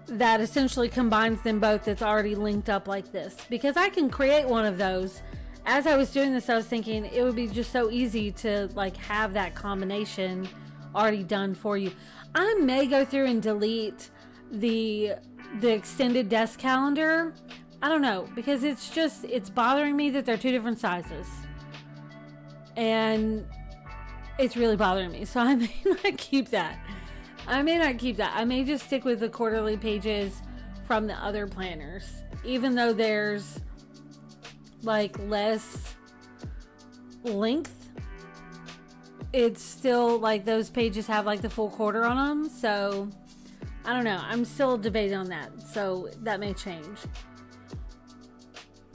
that essentially combines them both that's already linked up like this? Because I can create one of those. As I was doing this, I was thinking it would be just so easy to like have that combination already done for you. I may go through and delete the extended desk calendar. I don't know, because it's bothering me that they're 2 different sizes. And it's really bothering me. So I may not keep that. I may just stick with the quarterly pages from the other planners. Even though there's like less length, it's still like those pages have like the full quarter on them. So I don't know. I'm still debating on that. So that may change.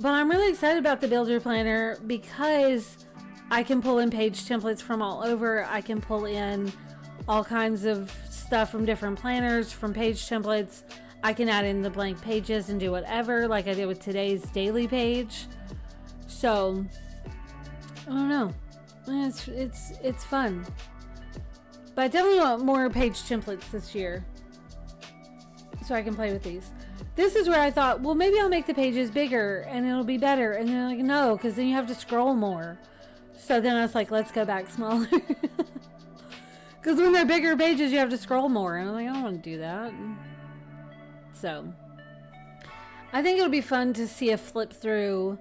But I'm really excited about the builder planner because I can pull in page templates from all over. I can pull in all kinds of stuff from different planners, from page templates. I can add in the blank pages and do whatever, like I did with today's daily page. So I don't know. It's fun. But I definitely want more page templates this year, so I can play with these. This is where I thought, well, maybe I'll make the pages bigger and it'll be better. And they're like, no, because then you have to scroll more. So then I was like, let's go back smaller. Because when they're bigger pages, you have to scroll more. And I'm like, I don't want to do that. So I think it'll be fun to see a flip through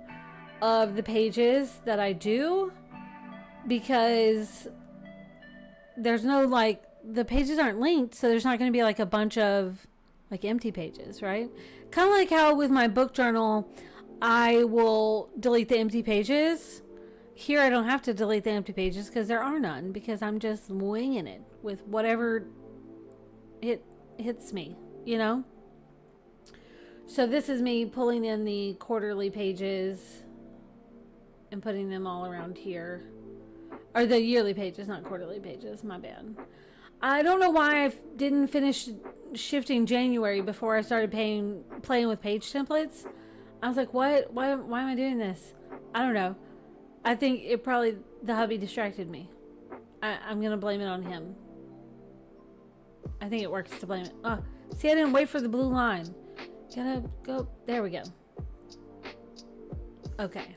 of the pages that I do. Because there's no, like, the pages aren't linked. So there's not going to be like a bunch of like empty pages, right? Kind of like how with my book journal, I will delete the empty pages. Here I don't have to delete the empty pages because there are none, because I'm just winging it with whatever it hits me, you know? So this is me pulling in the quarterly pages and putting them all around here. Or the yearly pages, not quarterly pages, my bad. I don't know why I didn't finish shifting January before I started playing with page templates. I was like, what? Why am I doing this? I don't know. I think the hubby distracted me. I'm going to blame it on him. I think it works to blame it. Oh, see, I didn't wait for the blue line. Gotta go. There we go. Okay.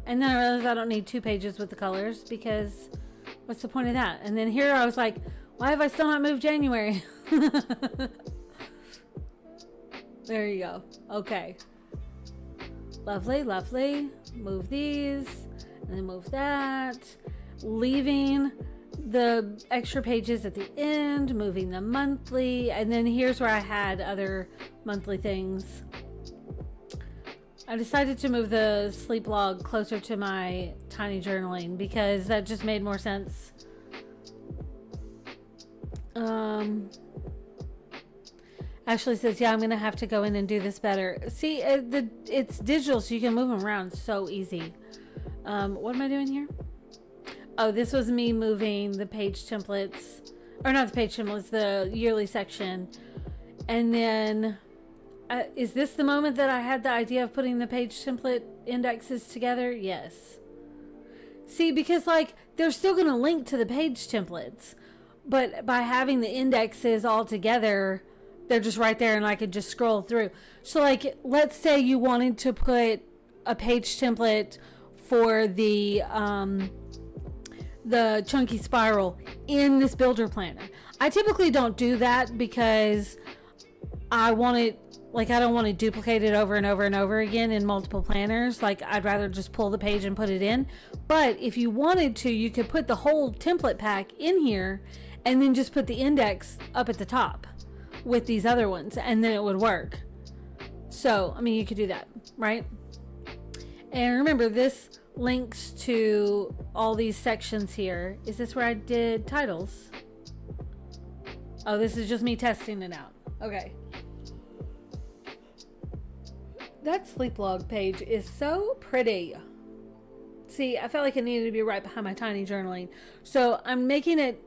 And then I realized I don't need 2 pages with the colors, because what's the point of that? And then here I was like, why have I still not moved January? There you go. Okay. Lovely, lovely. Move these, and then move that. Leaving the extra pages at the end, moving the monthly, and then here's where I had other monthly things. I decided to move the sleep log closer to my tiny journaling because that just made more sense. Ashley says, yeah, I'm going to have to go in and do this better. See, it's digital, so you can move them around so easy. What am I doing here? Oh, this was me moving the page templates, or not the page templates, the yearly section. And then, is this the moment that I had the idea of putting the page template indexes together? Yes. See, because like, they're still going to link to the page templates, but by having the indexes all together, they're just right there and I could just scroll through. So like, let's say you wanted to put a page template for the chunky spiral in this builder planner. I typically don't do that because I want it, like, I don't want to duplicate it over and over and over again in multiple planners. Like, I'd rather just pull the page and put it in. But if you wanted to, you could put the whole template pack in here and then just put the index up at the top with these other ones, and then it would work. So, I mean, you could do that, right? And remember, this links to all these sections here. Is this where I did titles? Oh, this is just me testing it out. Okay. That sleep log page is so pretty. See, I felt like it needed to be right behind my tiny journaling. So I'm making it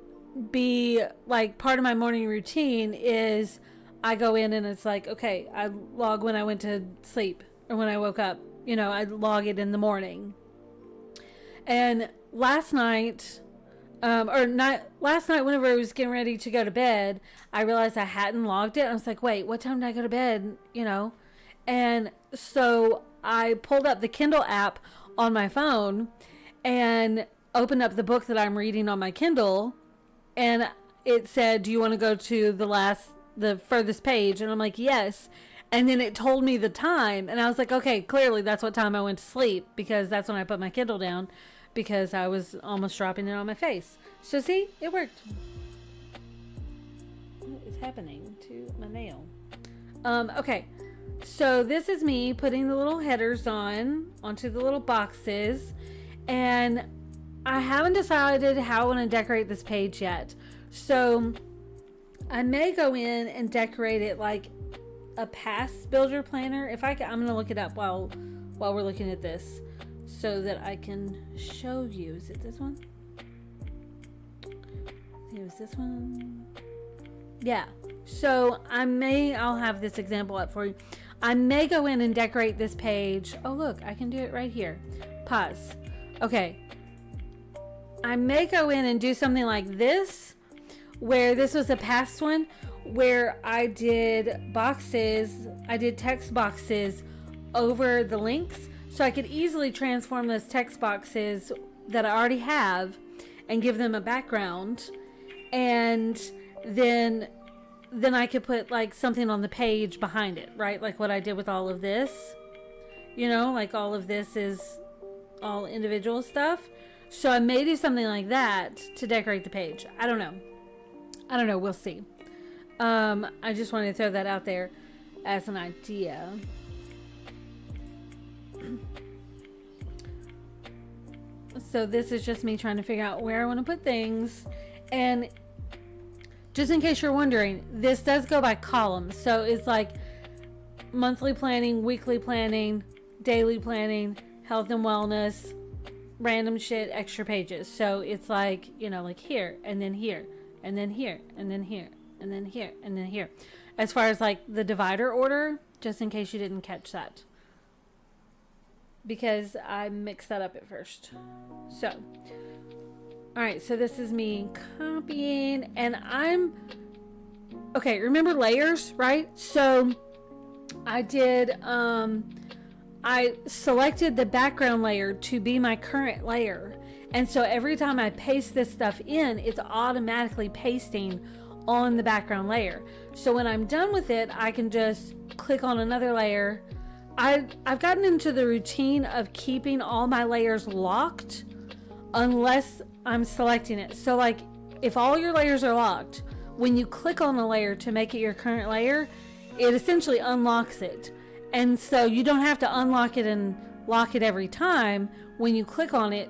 be like part of my morning routine is I go in and it's like, okay, I log when I went to sleep or when I woke up, you know, I log it in the morning. And last night, last night whenever I was getting ready to go to bed, I realized I hadn't logged it. I was like, wait, what time did I go to bed? You know? And so I pulled up the Kindle app on my phone and opened up the book that I'm reading on my Kindle, and it said, do you want to go to the furthest page? And I'm like, yes. And then it told me the time, and I was like, okay, clearly that's what time I went to sleep, because that's when I put my Kindle down, because I was almost dropping it on my face. So see, it worked. What is happening to my nail? Okay. So this is me putting the little headers onto the little boxes, and I haven't decided how I want to decorate this page yet. So I may go in and decorate it like a past builder planner. If I'm going to look it up while we're looking at this so that I can show you. Is it this one? It was this one. Yeah. So I'll have this example up for you. I may go in and decorate this page. Oh, look, I can do it right here. Pause. Okay. I may go in and do something like this, where this was a past one, where I did text boxes over the links. So I could easily transform those text boxes that I already have and give them a background. And then I could put like something on the page behind it, right? Like what I did with all of this, you know, like all of this is all individual stuff. So I may do something like that to decorate the page. I don't know. We'll see. I just wanted to throw that out there as an idea. So this is just me trying to figure out where I want to put things. And just in case you're wondering, this does go by columns. So it's like monthly planning, weekly planning, daily planning, health and wellness, random shit, extra pages. So it's like, you know, like here, and then here, and then here, and then here, and then here, and then here. As far as like the divider order, just in case you didn't catch that, because I mixed that up at first. So, all right, so this is me copying, and okay, remember layers, right? So I did, I selected the background layer to be my current layer. And so every time I paste this stuff in, it's automatically pasting on the background layer. So when I'm done with it, I can just click on another layer. I've gotten into the routine of keeping all my layers locked unless I'm selecting it. So like if all your layers are locked, when you click on a layer to make it your current layer, it essentially unlocks it. And so you don't have to unlock it and lock it every time. When you click on it,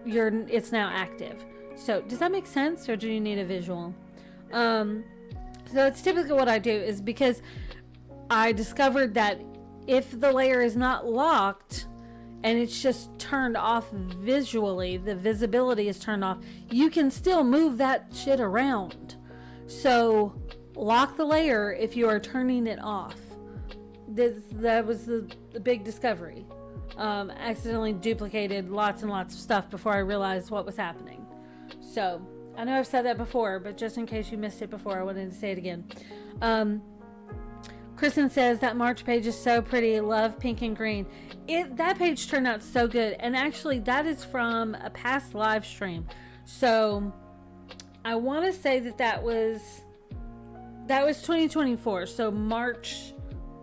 it's now active. So does that make sense, or do you need a visual? So that's typically what I do, is because I discovered that if the layer is not locked and it's just turned off visually, the visibility is turned off, you can still move that shit around. So lock the layer if you are turning it off. That was the big discovery. Accidentally duplicated lots and lots of stuff before I realized what was happening. So I know I've said that before, but just in case you missed it before, I wanted to say it again. Kristen says that March page is so pretty. Love pink and green. That page turned out so good. And actually, that is from a past live stream. So I want to say that was 2024. So March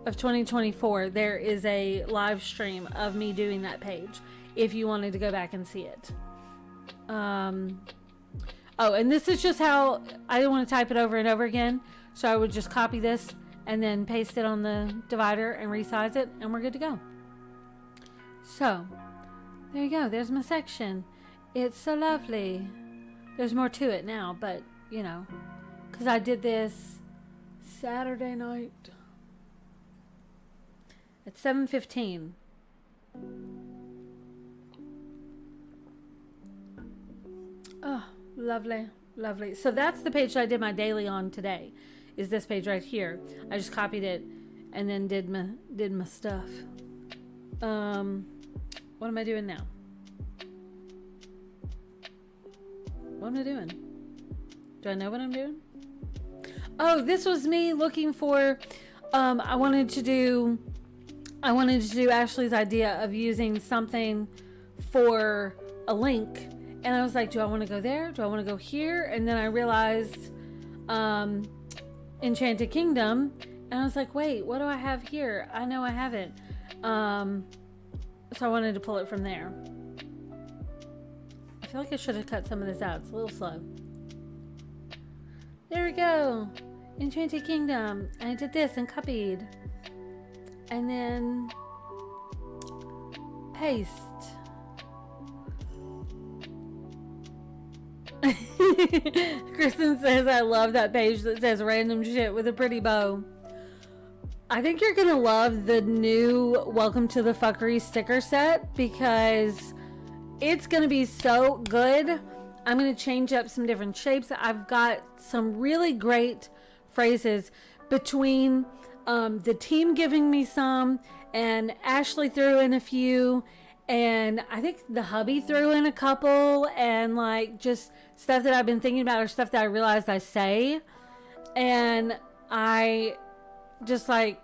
of 2024, there is a live stream of me doing that page, if you wanted to go back and see it. Oh, and this is just how I didn't want to type it over and over again, so I would just copy this and then paste it on the divider and resize it, and we're good to go. So there you go, there's my section. It's so lovely. There's more to it now, but you know, because I did this Saturday night at 7:15. Oh, lovely, lovely. So that's the page that I did my daily on today, is this page right here. I just copied it and then did my stuff. What am I doing now? What am I doing? Do I know what I'm doing? Oh, this was me looking for, I wanted to do Ashley's idea of using something for a link. And I was like, do I want to go there? Do I want to go here? And then I realized Enchanted Kingdom. And I was like, wait, what do I have here? I know I have it. So I wanted to pull it from there. I feel like I should have cut some of this out. It's a little slow. There we go. Enchanted Kingdom. And I did this and copied. And then paste. Kristen says, I love that page that says random shit with a pretty bow. I think you're gonna love the new Welcome to the Fuckery sticker set, because it's gonna be so good. I'm gonna change up some different shapes. I've got some really great phrases between the team giving me some, and Ashley threw in a few, and I think the hubby threw in a couple, and like just stuff that I've been thinking about or stuff that I realized I say. And I just like,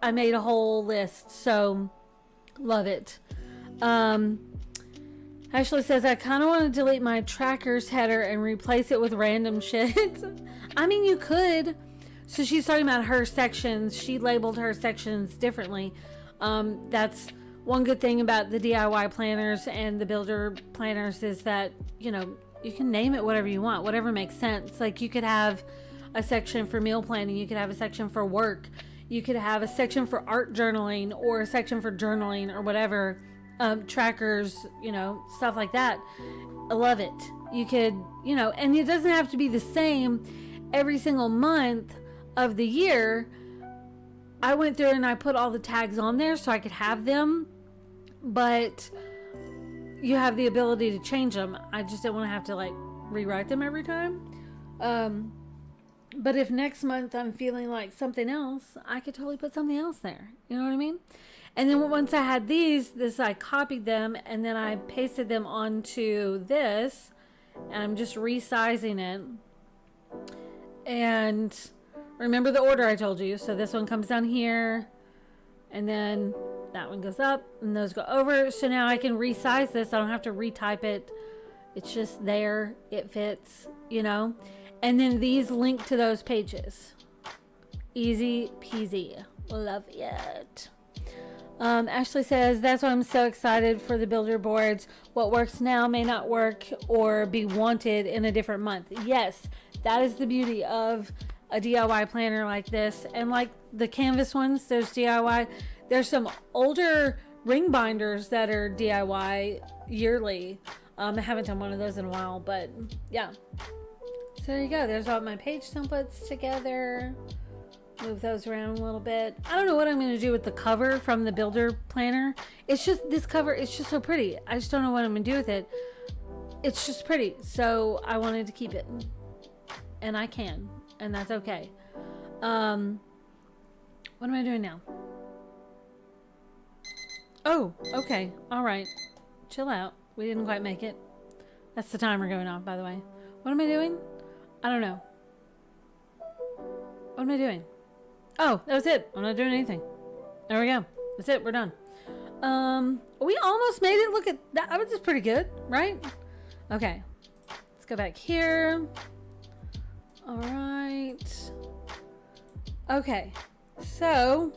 I made a whole list, so love it. Ashley says, I kind of want to delete my trackers header and replace it with random shit. I mean, you could. So she's talking about her sections. She labeled her sections differently. That's one good thing about the DIY planners and the builder planners, is that, you know, you can name it whatever you want, whatever makes sense. Like, you could have a section for meal planning. You could have a section for work. You could have a section for art journaling, or a section for journaling, or whatever. Trackers, you know, stuff like that. I love it. You could, you know, and it doesn't have to be the same every single month of the year. I went through and I put all the tags on there so I could have them, but you have the ability to change them. I just didn't want to have to like rewrite them every time. But if next month I'm feeling like something else, I could totally put something else there. You know what I mean? And then once I had this, I copied them and then I pasted them onto this, and I'm just resizing it. And remember the order I told you. So this one comes down here, and then that one goes up, and those go over. So now I can resize this. I don't have to retype it. It's just there. It fits, you know. And then these link to those pages. Easy peasy. Love it. Ashley says, that's why I'm so excited for the builder boards. What works now may not work or be wanted in a different month. Yes, that is the beauty of a DIY planner like this. And like the canvas ones, there's DIY. There's some older ring binders that are DIY yearly. I haven't done one of those in a while, but yeah. So there you go. There's all my page templates together. Move those around a little bit. I don't know what I'm going to do with the cover from the builder planner. It's just this cover. It's just so pretty. I just don't know what I'm going to do with it. It's just pretty. So I wanted to keep it. And I can. And that's okay. What am I doing now? Oh, okay. All right. Chill out. We didn't quite make it. That's the timer going off, by the way. What am I doing? I don't know. What am I doing? Oh, that was it. I'm not doing anything. There we go. That's it. We're done. We almost made it. Look at that. That was just pretty good, right? Okay. Let's go back here. All right. Okay. So.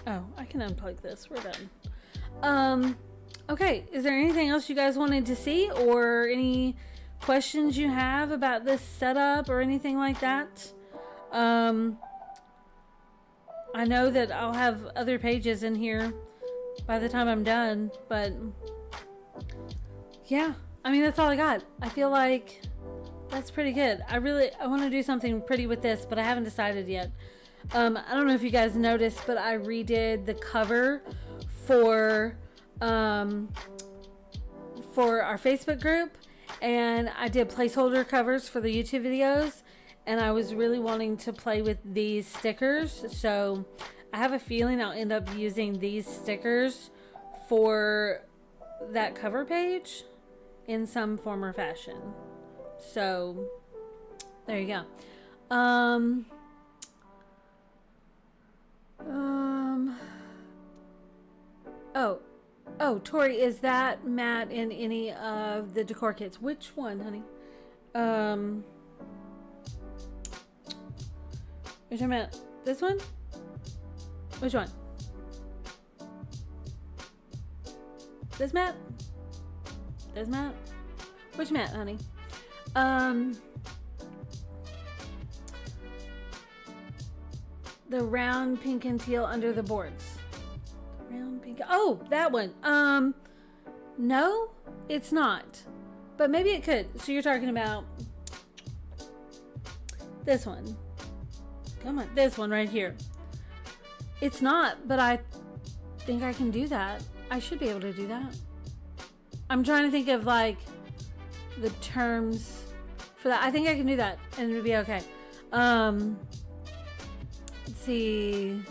Oh, I can unplug this. We're done. Okay. Is there anything else you guys wanted to see, or any questions you have about this setup or anything like that? I know that I'll have other pages in here by the time I'm done, but yeah, I mean, that's all I got. I feel like that's pretty good. I want to do something pretty with this, but I haven't decided yet. I don't know if you guys noticed, but I redid the cover for our Facebook group, and I did placeholder covers for the YouTube videos, and I was really wanting to play with these stickers, so I have a feeling I'll end up using these stickers for that cover page in some form or fashion. So there you go. Oh, Tori, is that Matt in any of the decor kits? Which one, honey? You're talking about this one? Which one? This Matt? This Matt? Which Matt, honey? The round pink and teal under the boards. Round pink. Oh, that one. No, it's not. But maybe it could. So you're talking about this one. Come on, this one right here. It's not, but I think I can do that. I should be able to do that. I'm trying to think of like the terms for that. I think I can do that and it'll be okay. Let's see.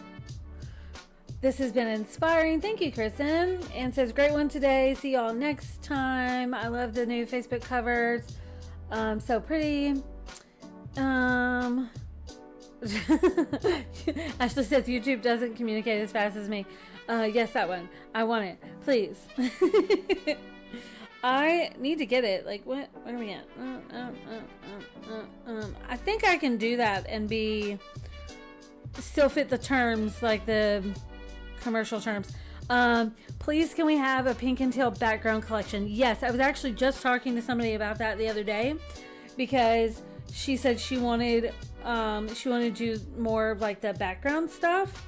This has been inspiring. Thank you, Kristen. And says, great one today. See y'all next time. I love the new Facebook covers. So pretty. Ashley says YouTube doesn't communicate as fast as me. Yes, that one. I want it. Please. I need to get it. Like, what? Where are we at? I think I can do that and still fit the terms, like the commercial terms. Please, can we have a pink and teal background collection? Yes, I was actually just talking to somebody about that the other day, because she said she wanted to do more of like the background stuff,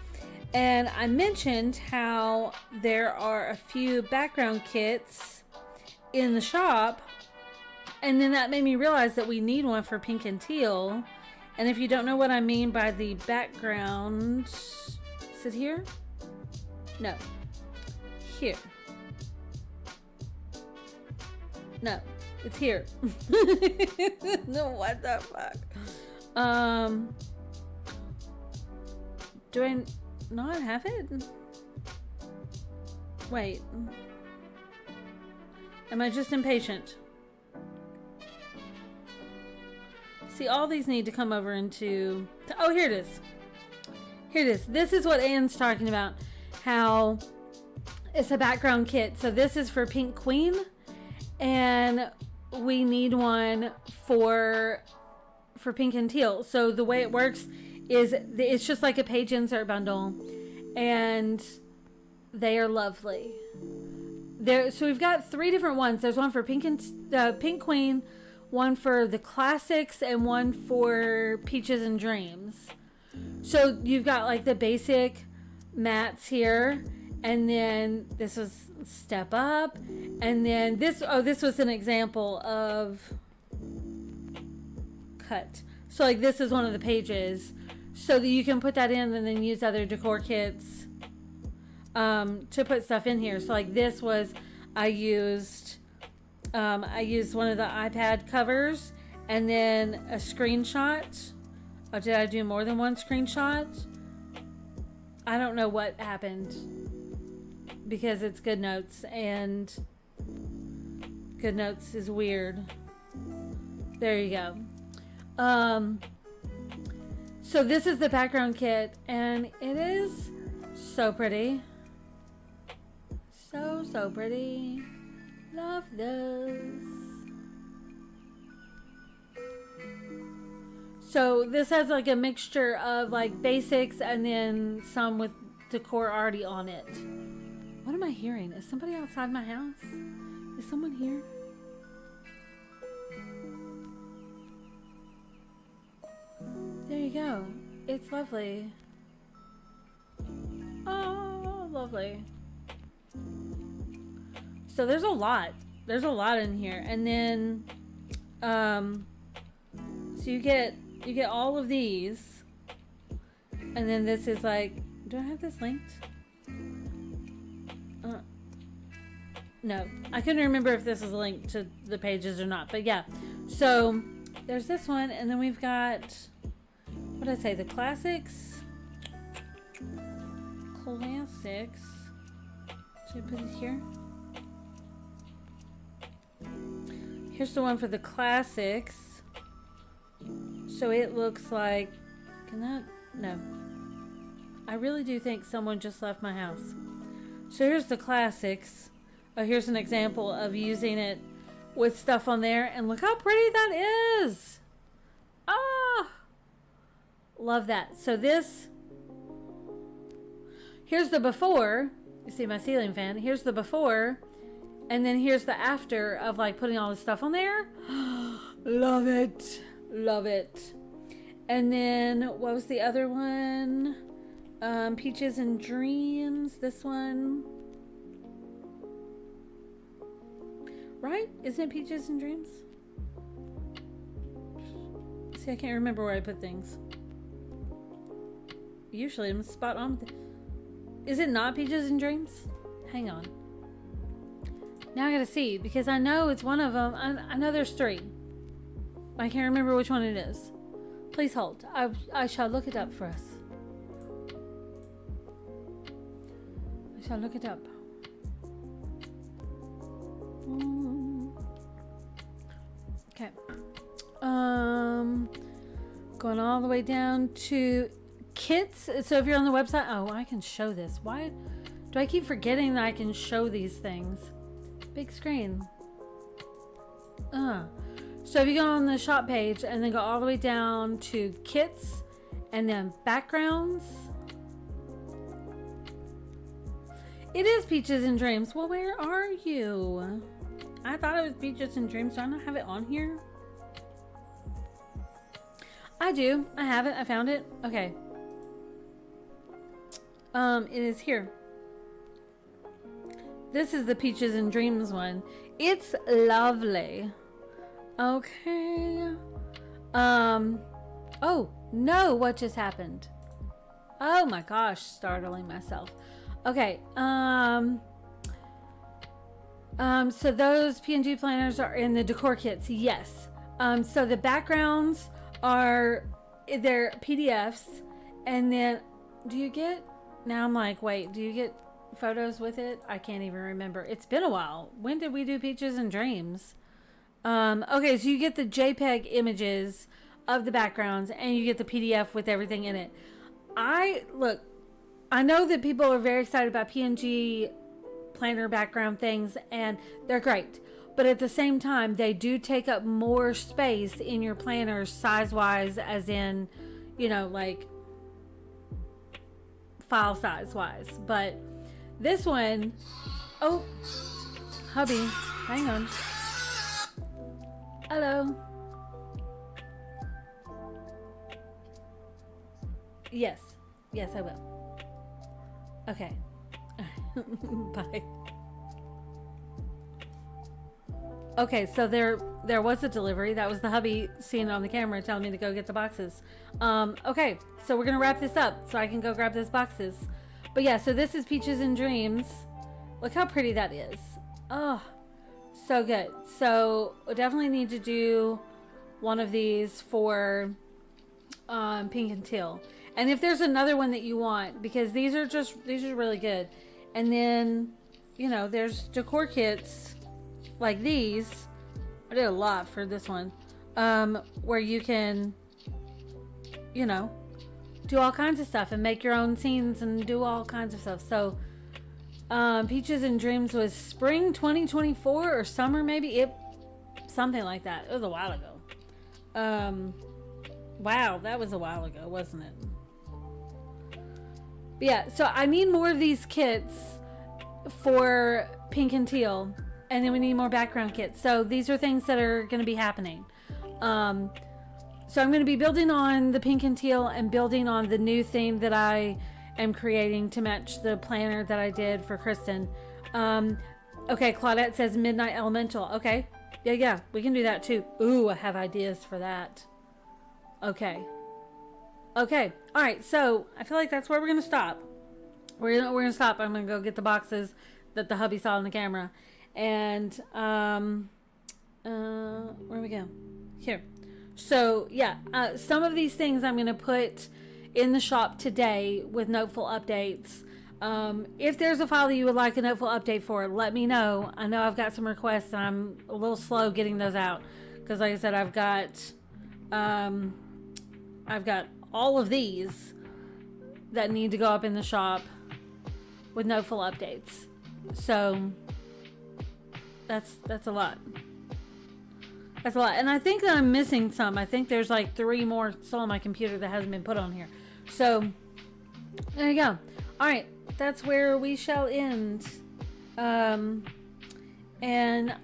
and I mentioned how there are a few background kits in the shop, and then that made me realize that we need one for pink and teal. And if you don't know what I mean by the background, is it here? No. Here. No, it's here. No, what the fuck? Do I not have it? Wait. Am I just impatient? See, all these need to come over into... Oh, here it is. Here it is. This is what Anne's talking about. How it's a background kit. So this is for Pink Queen. And we need one for Pink and Teal. So the way it works is it's just like a page insert bundle. And they are lovely. So we've got 3 different ones. There's one for Pink Queen, one for the classics, and one for Peaches and Dreams. So you've got like the basic mats here, And then this was step up. And then this, oh, this was an example of cut. So like this is one of the pages, so that you can put that in and then use other decor kits to put stuff in here. So like this was, I used one of the iPad covers and then a screenshot. Oh, did I do more than one screenshot? I don't know what happened because it's GoodNotes and GoodNotes is weird. There you go. So this is the background kit and it is so pretty. So pretty. Love this. So this has like a mixture of like basics and then some with decor already on it. What am I hearing? Is somebody outside my house? Is someone here? There you go. It's lovely. Oh, lovely. So there's a lot. There's a lot in here. And then so you get all of these. And then this is like, do I have this linked? No, I couldn't remember if this is linked to the pages or not, but yeah. So there's this one, and then we've got, what did I say, the classics? Classics. Should I put it here? Here's the one for the classics. So it looks like, can that, no. I really do think someone just left my house. So here's the classics. Oh, here's an example of using it with stuff on there. And look how pretty that is. Ah, love that. So this, here's the before. You see my ceiling fan. Here's the before. And then here's the after of like putting all this stuff on there. Love it. Love it. And then what was the other one? Peaches and Dreams. This one. Right? Isn't it Peaches and Dreams? See, I can't remember where I put things. Usually I'm spot on. Is it not Peaches and Dreams? Hang on. Now I gotta see, because I know it's one of them. I know there's three. I can't remember which one it is. Please hold. I shall look it up for us. I shall look it up. Okay. Going all the way down to kits. So if you're on the website, oh, I can show this. Why do I keep forgetting that I can show these things? Big screen. So if you go on the shop page and then go all the way down to kits and then backgrounds. It is Peaches and Dreams. Well, where are you? I thought it was Peaches and Dreams. Do I not have it on here? I do. I have it. I found it. Okay. It is here. This is the Peaches and Dreams one. It's lovely. Okay. Oh, no, what just happened? Oh my gosh, startling myself. Okay. So those PNG planners are in the decor kits. Yes. So the backgrounds are, they're PDFs, and then do you get, now I'm like, wait, do you get photos with it? I can't even remember. It's been a while. When did we do Peaches and Dreams? Okay, so you get the JPEG images of the backgrounds and you get the PDF with everything in it. Look, I know that people are very excited about PNG planner background things and they're great. But at the same time, they do take up more space in your planners size-wise, as in, you know, like file size-wise. But this one, oh, hubby, hang on. Hello. Yes, I will. Okay. Bye. Okay, so there was a delivery. That was the hubby seeing it on the camera telling me to go get the boxes. Okay, so we're gonna wrap this up so I can go grab those boxes. But yeah, so this is Peaches and Dreams. Look how pretty that is. Oh, so good. So we definitely need to do one of these for pink and teal. And if there's another one that you want, because these are really good. And then, you know, there's decor kits like these. I did a lot for this one, where you can, you know, do all kinds of stuff and make your own scenes and do all kinds of stuff. So Peaches and Dreams was spring 2024 or summer, maybe, something like that. It was a while ago. Wow, that was a while ago, wasn't it? But yeah, so I need more of these kits for pink and teal, and then we need more background kits. So these are things that are going to be happening. So I'm going to be building on the pink and teal and building on the new theme that I am creating to match the planner that I did for Kristen. Okay, Claudette says Midnight Elemental. Okay, yeah, we can do that too. Ooh, I have ideas for that. Okay, all right, so I feel like that's where we're gonna stop. We're gonna stop. I'm gonna go get the boxes that the hubby saw on the camera, and where we go? Here. So yeah, some of these things I'm gonna put in the shop today with Noteful updates. If there's a file that you would like a Noteful update for, let me know. I know I've got some requests and I'm a little slow getting those out because, like I said, I've got all of these that need to go up in the shop with Noteful updates. So that's a lot. That's a lot. And I think that I'm missing some. I think there's like 3 more still on my computer that hasn't been put on here. So there you go. All right, that's where we shall end. And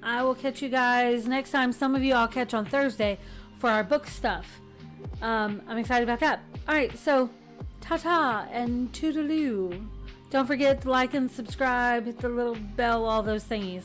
I will catch you guys next time. Some of you I'll catch on Thursday for our book stuff. I'm excited about that. All right, so ta-ta and toodaloo. Don't forget to like and subscribe, hit the little bell, all those thingies.